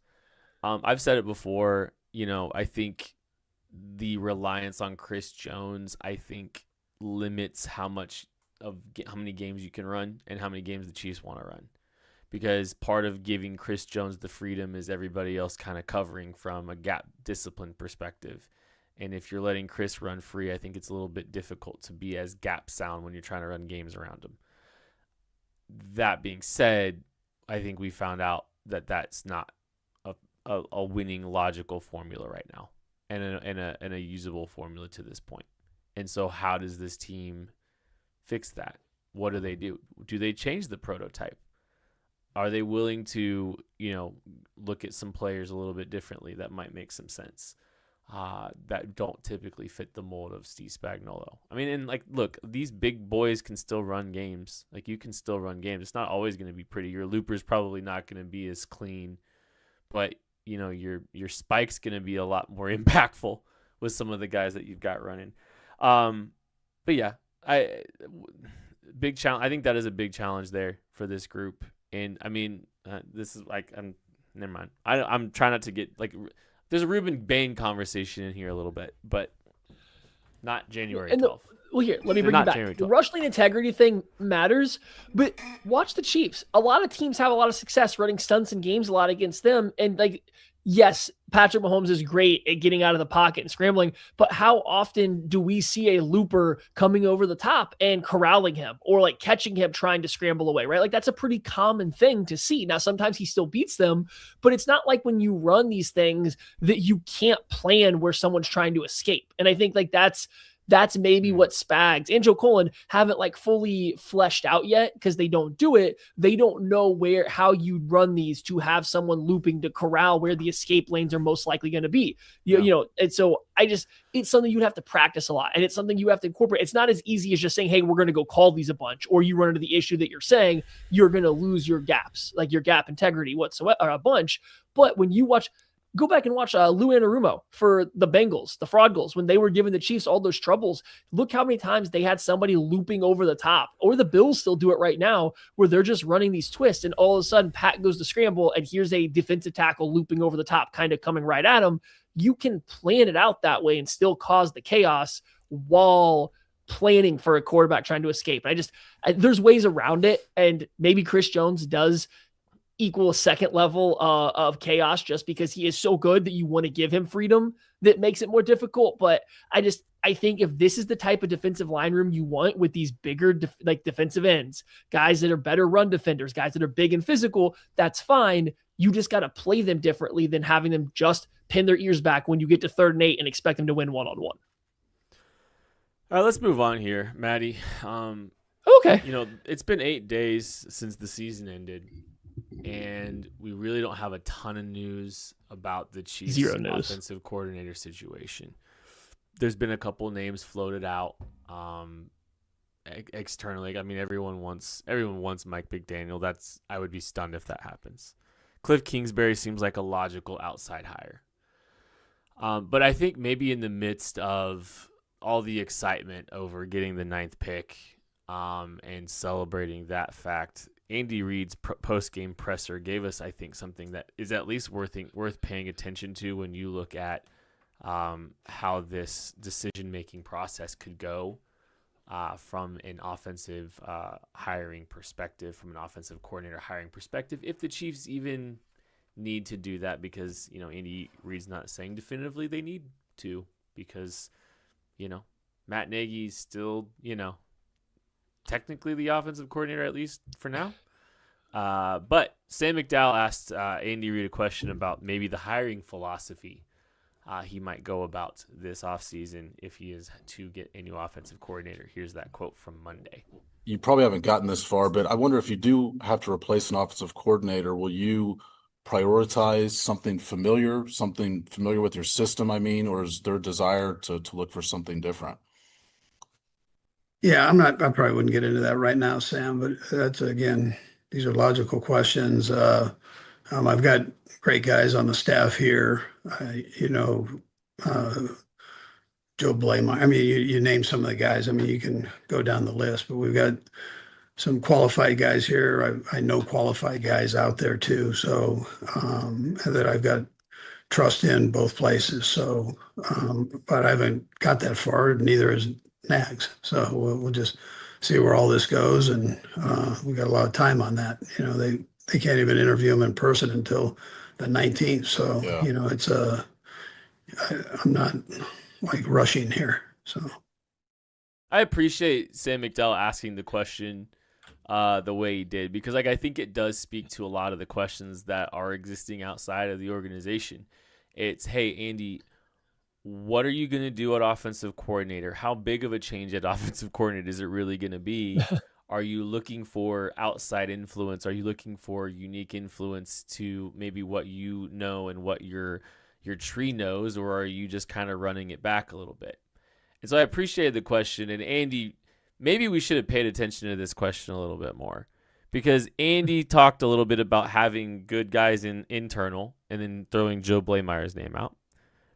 I've said it before, I think the reliance on Chris Jones, limits how many games you can run and how many games the Chiefs want to run. Because part of giving Chris Jones the freedom is everybody else kind of covering from a gap discipline perspective. And if you're letting Chris run free, I think it's a little bit difficult to be as gap sound when you're trying to run games around him. That being said, I think we found out that that's not a winning logical formula right now and a usable formula to this point. And so how does this team fix that? What do they do? Do they change the prototype? Are they willing to, look at some players a little bit differently that might make some sense that don't typically fit the mold of Steve Spagnuolo? I mean, and look, these big boys can still run games. You can still run games. It's not always going to be pretty. Your looper's probably not going to be as clean, but your spike's going to be a lot more impactful with some of the guys that you've got running. But yeah, big challenge. I think that is a big challenge there for this group. And I mean, this is never mind. I'm trying not to get there's a Ruben Bain conversation in here a little bit, but not January 12th. Here, let me bring you back. The rush lane integrity thing matters, but watch the Chiefs. A lot of teams have a lot of success running stunts and games a lot against them. And yes, Patrick Mahomes is great at getting out of the pocket and scrambling, but how often do we see a looper coming over the top and corralling him or like catching him trying to scramble away, right? Like that's a pretty common thing to see. Now, sometimes he still beats them, but it's not like when you run these things that you can't plan where someone's trying to escape. And I think like that's maybe what Spags and Joe Cullen haven't like fully fleshed out yet because they don't do it. They don't know how you run these to have someone looping to corral where the escape lanes are most likely going to be. You know, and so it's something you'd have to practice a lot, and it's something you have to incorporate. It's not as easy as just saying, hey, we're going to go call these a bunch, or you run into the issue that you're saying you're going to lose your gaps, like your gap integrity whatsoever, or a bunch. But when you go back and watch Lou Anarumo for the Bengals, the fraud goals, when they were giving the Chiefs all those troubles. Look how many times they had somebody looping over the top, or the Bills still do it right now where they're just running these twists and all of a sudden Pat goes to scramble and here's a defensive tackle looping over the top, kind of coming right at him. You can plan it out that way and still cause the chaos while planning for a quarterback trying to escape. There's ways around it, and maybe Chris Jones does equal a second level of chaos just because he is so good that you want to give him freedom that makes it more difficult. But I think if this is the type of defensive line room you want with these bigger defensive ends, guys that are better run defenders, guys that are big and physical, that's fine. You just got to play them differently than having them just pin their ears back when you get to 3rd and 8 and expect them to win one-on-one. All right, let's move on here, Matty. Okay. You know, it's been 8 days since the season ended, and we really don't have a ton of news about the Chiefs' offensive coordinator situation. There's been a couple names floated out externally. I mean, everyone wants Mike McDaniel. I would be stunned if that happens. Cliff Kingsbury seems like a logical outside hire. But I think maybe in the midst of all the excitement over getting the 9th pick and celebrating that fact, Andy Reid's post-game presser gave us, I think, something that is at least worth paying attention to when you look at how this decision-making process could go from an offensive hiring perspective, from an offensive coordinator hiring perspective, if the Chiefs even need to do that, because, you know, Andy Reid's not saying definitively they need to, because, you know, Matt Nagy's still, you know, technically the offensive coordinator, at least for now. But Sam McDowell asked Andy Reid a question about maybe the hiring philosophy he might go about this offseason if he is to get a new offensive coordinator. Here's that quote from Monday. You probably haven't gotten this far, but I wonder if you do have to replace an offensive coordinator, will you prioritize something familiar with your system, or is there a desire to look for something different? Yeah, I probably wouldn't get into that right now, Sam, but that's, again, these are logical questions. I've got great guys on the staff here. Joe Blameyer. I mean, you name some of the guys. I mean, you can go down the list, but we've got some qualified guys here. I know qualified guys out there too. So that I've got trust in both places. So, but I haven't got that far. Neither has Nags. So we'll just see where all this goes. And we got a lot of time on that. You know, they can't even interview him in person until the 19th. So, yeah. You know, it's I'm not like rushing here. So I appreciate Sam McDowell asking the question the way he did, because I think it does speak to a lot of the questions that are existing outside of the organization. It's, hey, Andy, what are you going to do at offensive coordinator? How big of a change at offensive coordinator is it really going to be? Are you looking for outside influence? Are you looking for unique influence to maybe what you know and what your tree knows, or are you just kind of running it back a little bit? And so I appreciated the question. And Andy, maybe we should have paid attention to this question a little bit more, because Andy talked a little bit about having good guys in internal and then throwing Joe Blameyer's name out.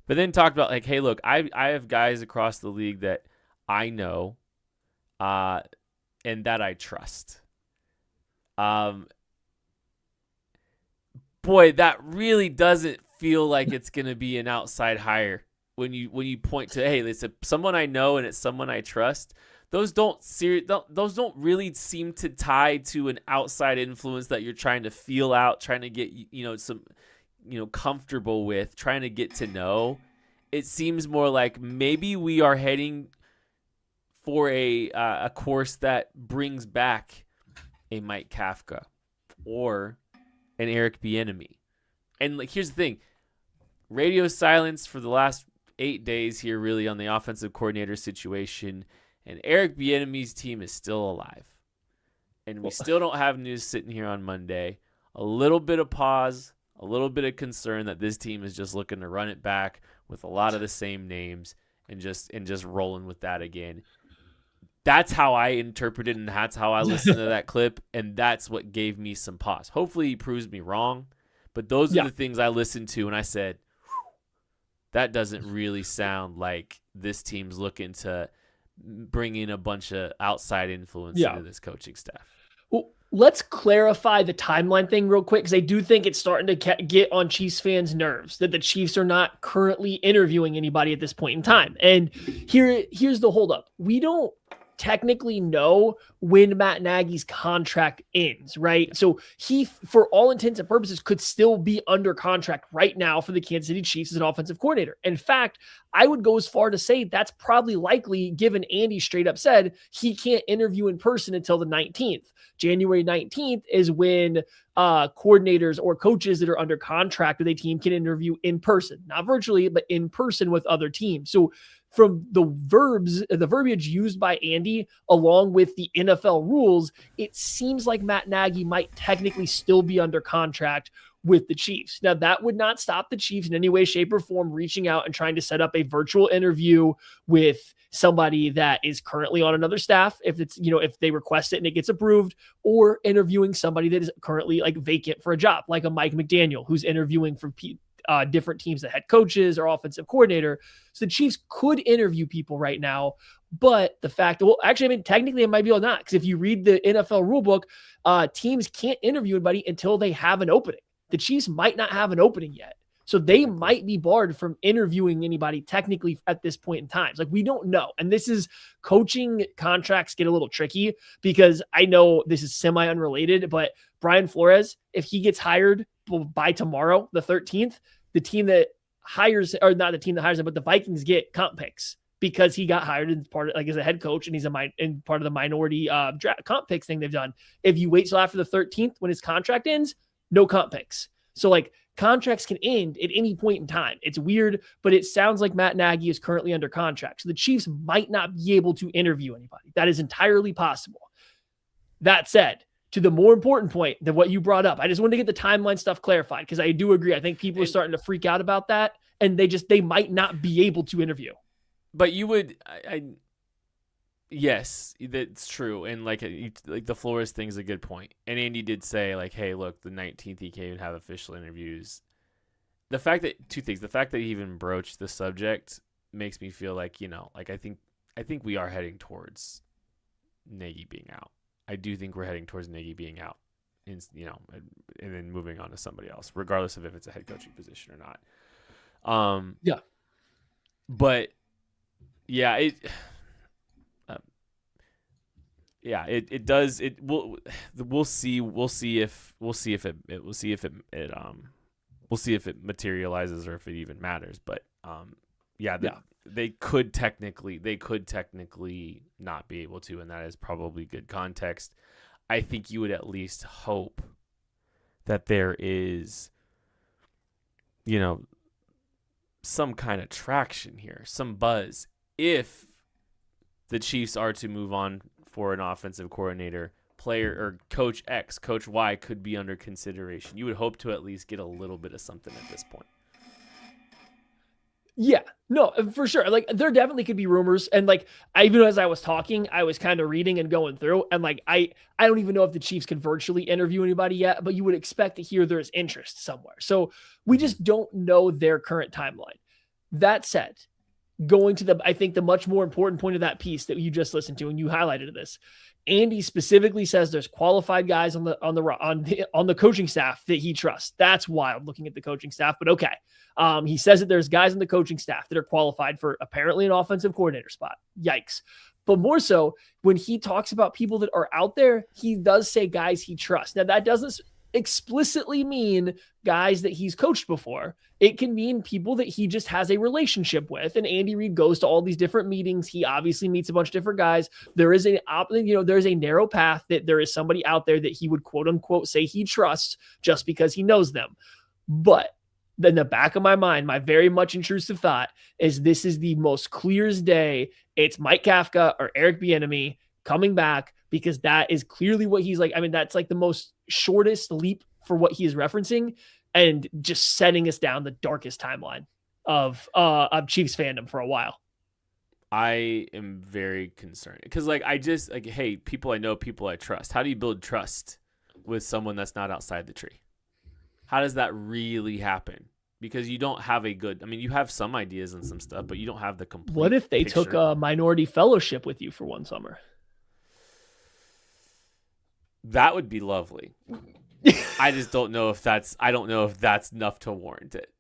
But then talked about, like, hey, look, I have guys across the league that I know and that I trust. Boy, that really doesn't feel like it's going to be an outside hire when you point to, hey, it's someone I know and it's someone I trust. Those don't really seem to tie to an outside influence that you're trying to feel out, trying to get, you know, comfortable with, trying to get to know. It seems more like maybe we are heading for a course that brings back a Mike Kafka or an Eric Bieniemy. And like, here's the thing. Radio silence for the last 8 days here really on the offensive coordinator situation, and Eric Bieniemy's team is still alive. And we still don't have news sitting here on Monday. A little bit of pause, a little bit of concern that this team is just looking to run it back with a lot of the same names and just rolling with that again. That's how I interpreted and that's how I listened to that clip, and that's what gave me some pause. Hopefully he proves me wrong, but those are the things I listened to, and I said, that doesn't really sound like this team's looking to bring in a bunch of outside influence into this coaching staff. Well, let's clarify the timeline thing real quick, because I do think it's starting to get on Chiefs fans' nerves that the Chiefs are not currently interviewing anybody at this point in time. And here's the holdup. We don't technically know when Matt Nagy's contract ends, right? So he, for all intents and purposes, could still be under contract right now for the Kansas City Chiefs as an offensive coordinator. In fact, I would go as far to say that's probably likely, given Andy straight up said he can't interview in person until the 19th. January 19th is when coordinators or coaches that are under contract with a team can interview in person, not virtually, but in person with other teams. So from the verbiage used by Andy, along with the NFL rules, it seems like Matt Nagy might technically still be under contract with the Chiefs. Now, that would not stop the Chiefs in any way, shape, or form reaching out and trying to set up a virtual interview with somebody that is currently on another staff, if it's, if they request it and it gets approved, or interviewing somebody that is currently like vacant for a job, like a Mike McDaniel, who's interviewing for different teams, the head coaches or offensive coordinator. So the Chiefs could interview people right now, but the fact that, technically it might be or not, because if you read the NFL rulebook, teams can't interview anybody until they have an opening. The Chiefs might not have an opening yet. So they might be barred from interviewing anybody technically at this point in time. Like, we don't know. And this is, coaching contracts get a little tricky, because I know this is semi-unrelated, but Brian Flores, if he gets hired by tomorrow, the 13th, the team that hires, or not the team that hires him, but the Vikings get comp picks because he got hired as part of, like, as a head coach, and he's in part of the minority draft comp picks thing they've done. If you wait till after the 13th when his contract ends, no comp picks. So like, contracts can end at any point in time. It's weird, but it sounds like Matt Nagy is currently under contract. So the Chiefs might not be able to interview anybody. That is entirely possible. That said, to the more important point than what you brought up, I just wanted to get the timeline stuff clarified, because I do agree. I think people are starting to freak out about that, and they might not be able to interview. But you would, yes, that's true. And like the Flores thing's a good point. And Andy did say, like, hey, look, the 19th he can't even have official interviews. The fact that he even broached the subject makes me feel like, like I think we are heading towards Nagy being out. I do think we're heading towards Nagy being out, and then moving on to somebody else, regardless of if it's a head coaching position or not. But yeah, it does. We'll see if it materializes or if it even matters. But they could technically not be able to, and that is probably good context. I think you would at least hope that there is, some kind of traction here, some buzz. If the Chiefs are to move on for an offensive coordinator, player or coach X, coach Y could be under consideration. You would hope to at least get a little bit of something at this point. Yeah, no, for sure. Like, there definitely could be rumors. And like, even as I was talking, I was kind of reading and going through, and like, I don't even know if the Chiefs can virtually interview anybody yet, but you would expect to hear there's interest somewhere. So we just don't know their current timeline. That said, going to I think the much more important point of that piece that you just listened to, and you highlighted this, Andy specifically says there's qualified guys on the coaching staff that he trusts. That's wild, looking at the coaching staff, but okay. He says that there's guys on the coaching staff that are qualified for apparently an offensive coordinator spot. Yikes. But more so, when he talks about people that are out there, he does say guys he trusts. Now, that doesn't explicitly mean guys that he's coached before. It can mean people that he just has a relationship with. And Andy Reid goes to all these different meetings. He obviously meets a bunch of different guys. There is there's a narrow path that there is somebody out there that he would quote unquote say he trusts just because he knows them. But in the back of my mind, my very much intrusive thought is this is the most clear as day. It's Mike Kafka or Eric Bieniemy coming back, because that is clearly what he's like. I mean, that's like the most shortest leap for what he is referencing, and just setting us down the darkest timeline of Chiefs fandom for a while. I am very concerned because hey, people I know, people I trust. How do you build trust with someone that's not outside the tree? How does that really happen? Because you don't have you have some ideas and some stuff, but you don't have the complete What if they picture. took a minority fellowship with you for one summer? That would be lovely. I just don't know if that's enough to warrant it.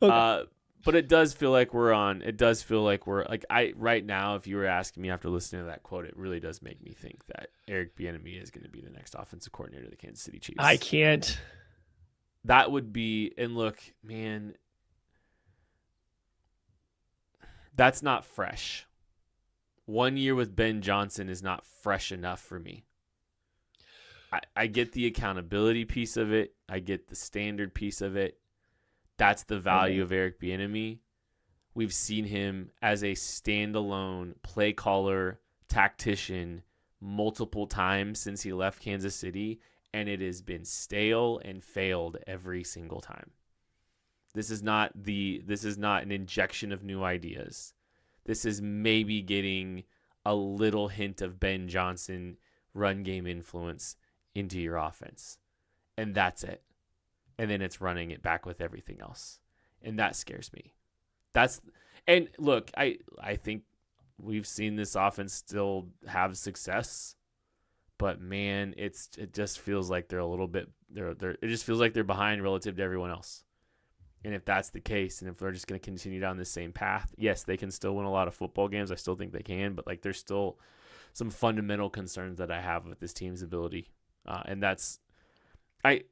Okay. But it does feel like right now, if you were asking me after listening to that quote, it really does make me think that Eric Bieniemy is going to be the next offensive coordinator of the Kansas City Chiefs. I can't. That would be, and look, man, that's not fresh. 1 year with Ben Johnson is not fresh enough for me. I get the accountability piece of it. I get the standard piece of it. That's the value of Eric Bieniemy. We've seen him as a standalone play caller, tactician multiple times since he left Kansas City, and it has been stale and failed every single time. This is not an injection of new ideas. This is maybe getting a little hint of Ben Johnson run game influence into your offense. And that's it. And then it's running it back with everything else. And that scares me. And look, I think we've seen this offense still have success, but man, it just feels like they're a little bit it just feels like they're behind relative to everyone else. And if that's the case, and if they're just going to continue down this same path, yes, they can still win a lot of football games. I still think they can, but there's still some fundamental concerns that I have with this team's ability. And that's, I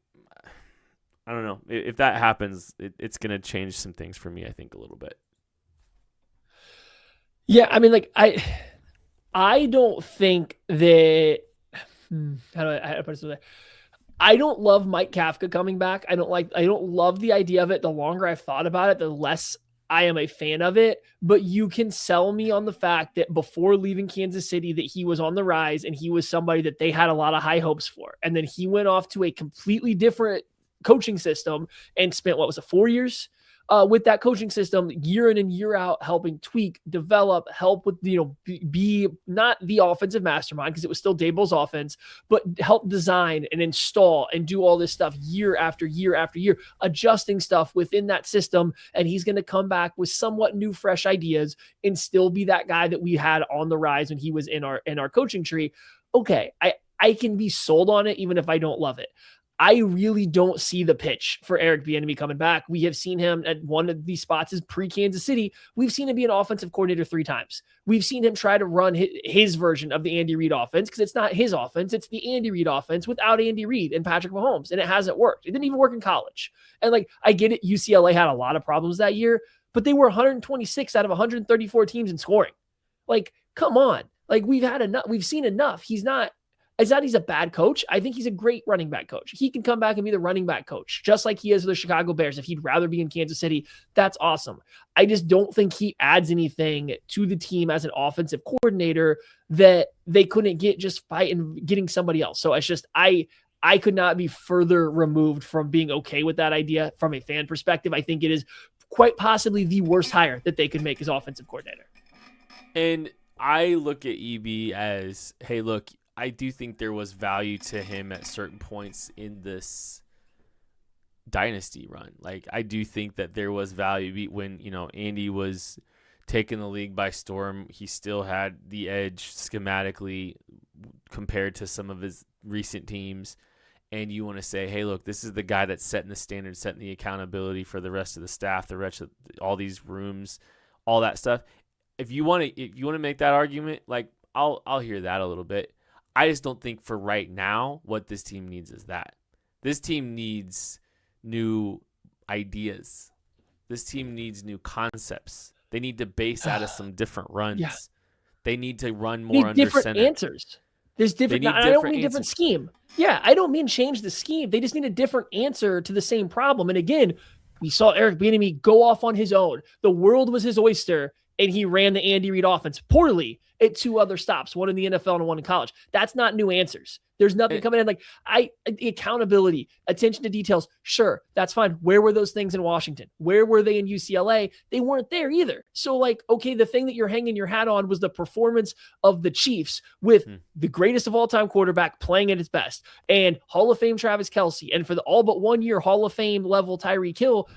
don't know if that happens, it's going to change some things for me, I think, a little bit. Yeah. I mean, I don't think that, how do I put it this way? I don't love Mike Kafka coming back. I don't love the idea of it. The longer I've thought about it, the less I am a fan of it. But you can sell me on the fact that before leaving Kansas City that he was on the rise and he was somebody that they had a lot of high hopes for. And then he went off to a completely different coaching system and spent, 4 years with that coaching system, year in and year out, helping tweak, develop, help with, be not the offensive mastermind, because it was still Daboll's offense, but help design and install and do all this stuff year after year after year, adjusting stuff within that system. And he's going to come back with somewhat new, fresh ideas and still be that guy that we had on the rise when he was in our coaching tree. Okay. I can be sold on it, even if I don't love it. I really don't see the pitch for Eric Bieniemy coming back. We have seen him at one of these spots is pre-Kansas City. We've seen him be an offensive coordinator 3 times. We've seen him try to run his version of the Andy Reid offense, because it's not his offense. It's the Andy Reid offense without Andy Reid and Patrick Mahomes, and it hasn't worked. It didn't even work in college. And I get it. UCLA had a lot of problems that year, but they were 126 out of 134 teams in scoring. Come on. We've had enough. We've seen enough. He's a bad coach. I think he's a great running back coach. He can come back and be the running back coach, just like he is with the Chicago Bears. If he'd rather be in Kansas City, that's awesome. I just don't think he adds anything to the team as an offensive coordinator that they couldn't get just fighting getting somebody else. So it's just, I could not be further removed from being okay with that idea from a fan perspective. I think it is quite possibly the worst hire that they could make as offensive coordinator. And I look at EB as, hey, look, I do think there was value to him at certain points in this dynasty run. I do think that there was value when, Andy was taking the league by storm. He still had the edge schematically compared to some of his recent teams. And you want to say, hey, look, this is the guy that's setting the standard, setting the accountability for the rest of the staff, the rest of all these rooms, all that stuff. If you want to make that argument, I'll hear that a little bit. I just don't think for right now what this team needs is that. This team needs new ideas. This team needs new concepts. They need to base out of some different runs. Yeah. They need to run more under different center. Answers. There's different. I don't mean different scheme. Yeah, I don't mean change the scheme. They just need a different answer to the same problem. And again, we saw Eric Bieniemy go off on his own. The world was his oyster, and he ran the Andy Reid offense poorly at 2 other stops, one in the NFL and one in college. That's not new answers. There's nothing coming in like accountability, attention to details. Sure, that's fine. Where were those things in Washington? Where were they in UCLA? They weren't there either. So like, okay, the thing that you're hanging your hat on was the performance of the Chiefs with the greatest of all time quarterback playing at his best and Hall of Fame Travis Kelce. And for the all but 1 year Hall of Fame level Tyreek Hill,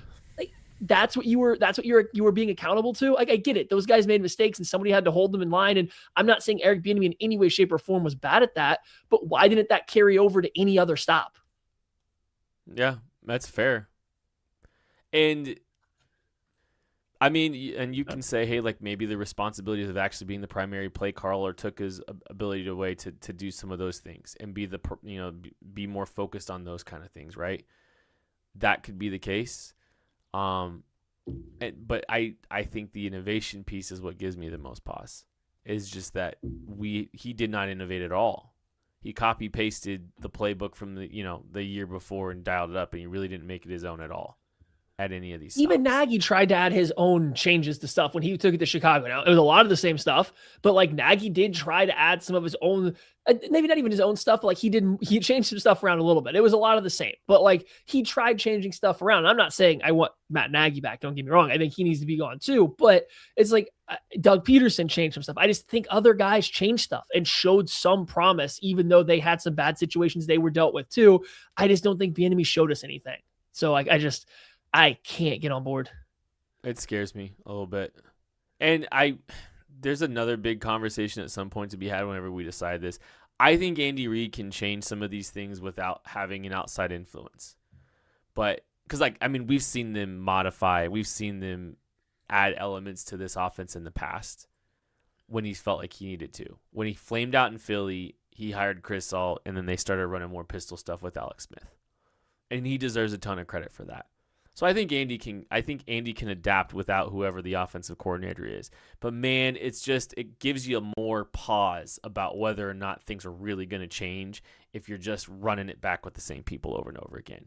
that's what you were being accountable to. Like, I get it. Those guys made mistakes and somebody had to hold them in line. And I'm not saying Eric Bieniemy in any way, shape, or form was bad at that, but why didn't that carry over to any other stop? Yeah, that's fair. And I mean, and you can say, hey, like maybe the responsibilities of actually being the primary play caller took his ability away to do some of those things and be more focused on those kind of things, right? That could be the case. But I think the innovation piece is what gives me the most pause. Is just that he did not innovate at all. He copy pasted the playbook from the year before and dialed it up, and he really didn't make it his own at all at any of these. Even stops. Nagy tried to add his own changes to stuff when he took it to Chicago. Now it was a lot of the same stuff, but like Nagy did try to add some of his own, maybe not even his own stuff, but like he changed some stuff around a little bit. It was a lot of the same, but like he tried changing stuff around. I'm not saying I want Matt Nagy back. Don't get me wrong. I think he needs to be gone too, but it's like Doug Peterson changed some stuff. I just think other guys changed stuff and showed some promise, even though they had some bad situations they were dealt with too. I just don't think Bieniemy showed us anything. So like, I can't get on board. It scares me a little bit. And there's another big conversation at some point to be had whenever we decide this. I think Andy Reid can change some of these things without having an outside influence. But because we've seen them modify, we've seen them add elements to this offense in the past when he felt like he needed to. When he flamed out in Philly, he hired Chris Salt, and then they started running more pistol stuff with Alex Smith. And he deserves a ton of credit for that. So I think Andy can adapt without whoever the offensive coordinator is. But man, it gives you a more pause about whether or not things are really going to change if you're just running it back with the same people over and over again.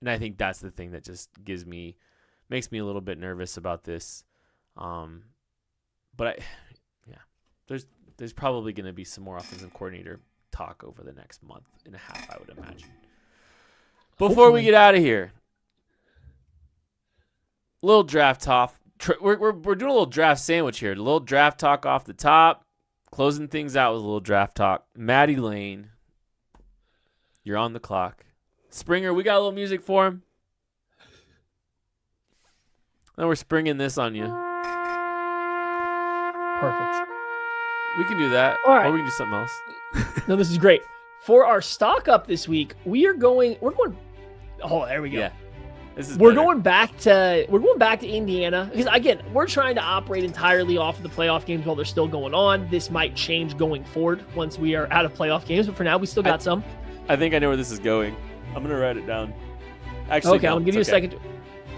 And I think that's the thing that just makes me a little bit nervous about this. But there's probably going to be some more offensive coordinator talk over the next month and a half, I would imagine. Before we get out of here, little draft talk. We're doing a little draft sandwich here. A little draft talk off the top. Closing things out with a little draft talk. Matty Lane, you're on the clock. Springer, we got a little music for him. Then we're springing this on you. Perfect. We can do that. All right. Or we can do something else. No, this is great. For our stock up this week, we're going. Oh, there we go. Yeah. We're going back to Indiana because again, we're trying to operate entirely off of the playoff games while they're still going on. This might change going forward once we are out of playoff games, but for now we still got some. I think I know where this is going. I'm gonna write it down. Actually, okay, I'm gonna give you a second.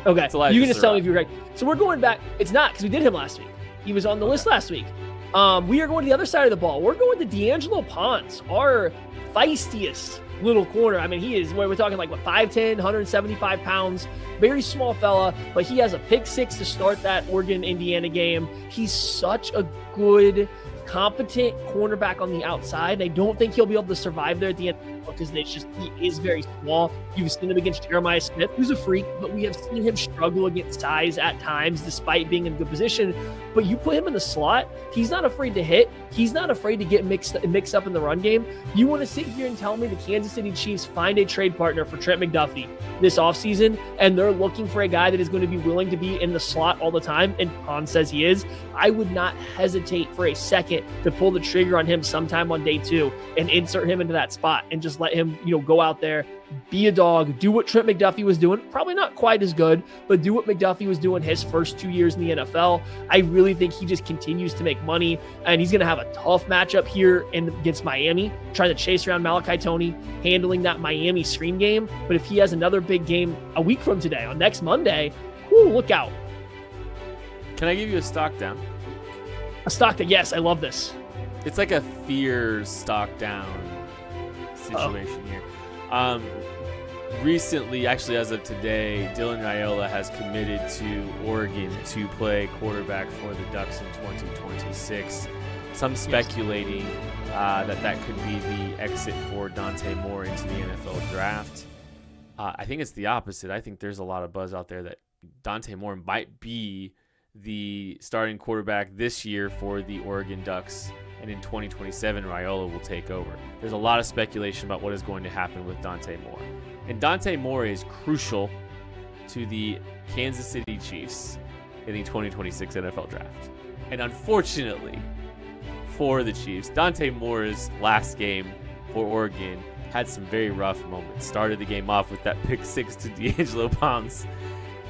Okay, you can just tell me if you're right. So we're going back. It's not because we did him last week. He was on the list last week. We are going to the other side of the ball. We're going to D'Angelo Ponce, our feistiest little corner. I mean, he is, we're talking like 5'10", 175 pounds, very small fella, but he has a pick six to start that Oregon-Indiana game. He's such a good, competent cornerback on the outside. I don't think he'll be able to survive there at the end because he is very small. You've seen him against Jeremiah Smith, who's a freak, but we have seen him struggle against size at times despite being in a good position. But you put him in the slot, he's not afraid to hit. He's not afraid to get mixed up in the run game. You want to sit here and tell me the Kansas City Chiefs find a trade partner for Trent McDuffie this offseason, and they're looking for a guy that is going to be willing to be in the slot all the time, and Ponce says he is. I would not hesitate for a second to pull the trigger on him sometime on day 2 and insert him into that spot and just let him, go out there be a dog, do what Trent McDuffie was doing. Probably not quite as good, but do what McDuffie was doing his first 2 years in the NFL. I really think he just continues to make money, and he's going to have a tough matchup here against Miami, trying to chase around Malachi Toney, handling that Miami screen game. But if he has another big game a week from today, on next Monday, look out. Can I give you a stock down? A stock that, yes, I love this. It's like a fear stock down situation here. Recently, actually as of today, Dylan Raiola has committed to Oregon to play quarterback for the Ducks in 2026. Some speculating that could be the exit for Dante Moore into the NFL draft. I think it's the opposite. I think there's a lot of buzz out there that Dante Moore might be the starting quarterback this year for the Oregon Ducks, and in 2027, Raiola will take over. There's a lot of speculation about what is going to happen with Dante Moore. And Dante Moore is crucial to the Kansas City Chiefs in the 2026 NFL Draft. And unfortunately for the Chiefs, Dante Moore's last game for Oregon had some very rough moments. Started the game off with that pick six to D'Angelo Pounds,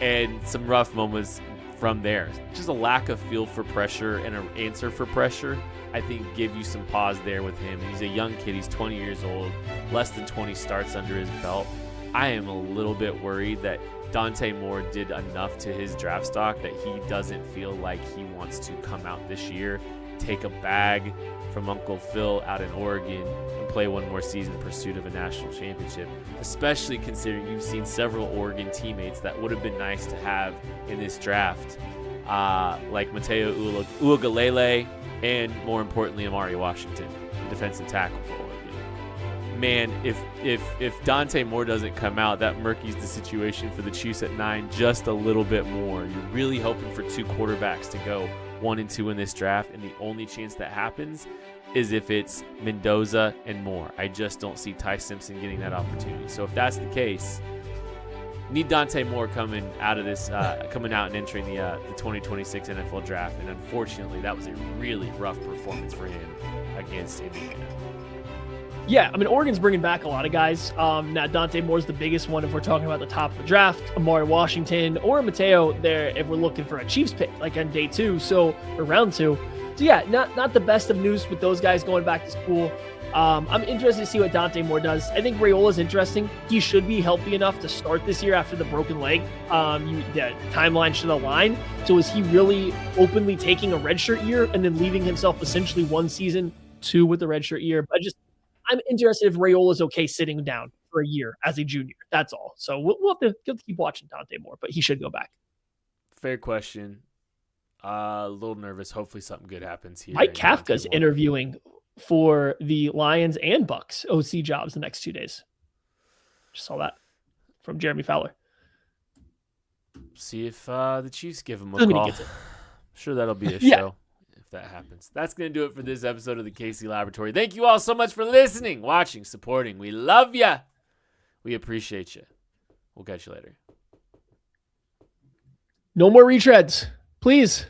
and some rough moments from there. Just a lack of feel for pressure and an answer for pressure, I think, give you some pause there with him. He's a young kid. He's 20 years old, less than 20 starts under his belt. I am a little bit worried that Dante Moore did enough to his draft stock that he doesn't feel like he wants to come out this year, take a bag from Uncle Phil out in Oregon, and play one more season in pursuit of a national championship, especially considering you've seen several Oregon teammates that would have been nice to have in this draft, like Mateo Uiagalelei, and more importantly, Amari Washington, the defensive tackle for Oregon. Man, if Dante Moore doesn't come out, that murkies the situation for the Chiefs at 9 just a little bit more. You're really hoping for two quarterbacks to go 1 and 2 in this draft, and the only chance that happens is if it's Mendoza and Moore. I just don't see Ty Simpson getting that opportunity. So if that's the case, need Dante Moore coming out of this, coming out and entering the 2026 NFL Draft. And unfortunately, that was a really rough performance for him against Indiana. Yeah, I mean, Oregon's bringing back a lot of guys. Now, Dante Moore's the biggest one if we're talking about the top of the draft. Amari Washington or Mateo there if we're looking for a Chiefs pick, like on day 2, or round 2. So, yeah, not the best of news with those guys going back to school. I'm interested to see what Dante Moore does. I think Raiola's interesting. He should be healthy enough to start this year after the broken leg. The timeline should align. So is he really openly taking a redshirt year and then leaving himself essentially 1 season, 2 with the redshirt year? But I'm interested if Raiola's okay sitting down for a year as a junior. That's all. So we'll have to keep watching Dante Moore, but he should go back. Fair question. A little nervous. Hopefully something good happens here. Mike Kafka's interviewing for the Lions and Bucks OC jobs the next 2 days. Just saw that from Jeremy Fowler. See if the Chiefs give him a call. Gets it. Sure, that'll be a show if that happens. That's going to do it for this episode of the KC Laboratory. Thank you all so much for listening, watching, supporting. We love you. We appreciate you. We'll catch you later. No more retreads, please.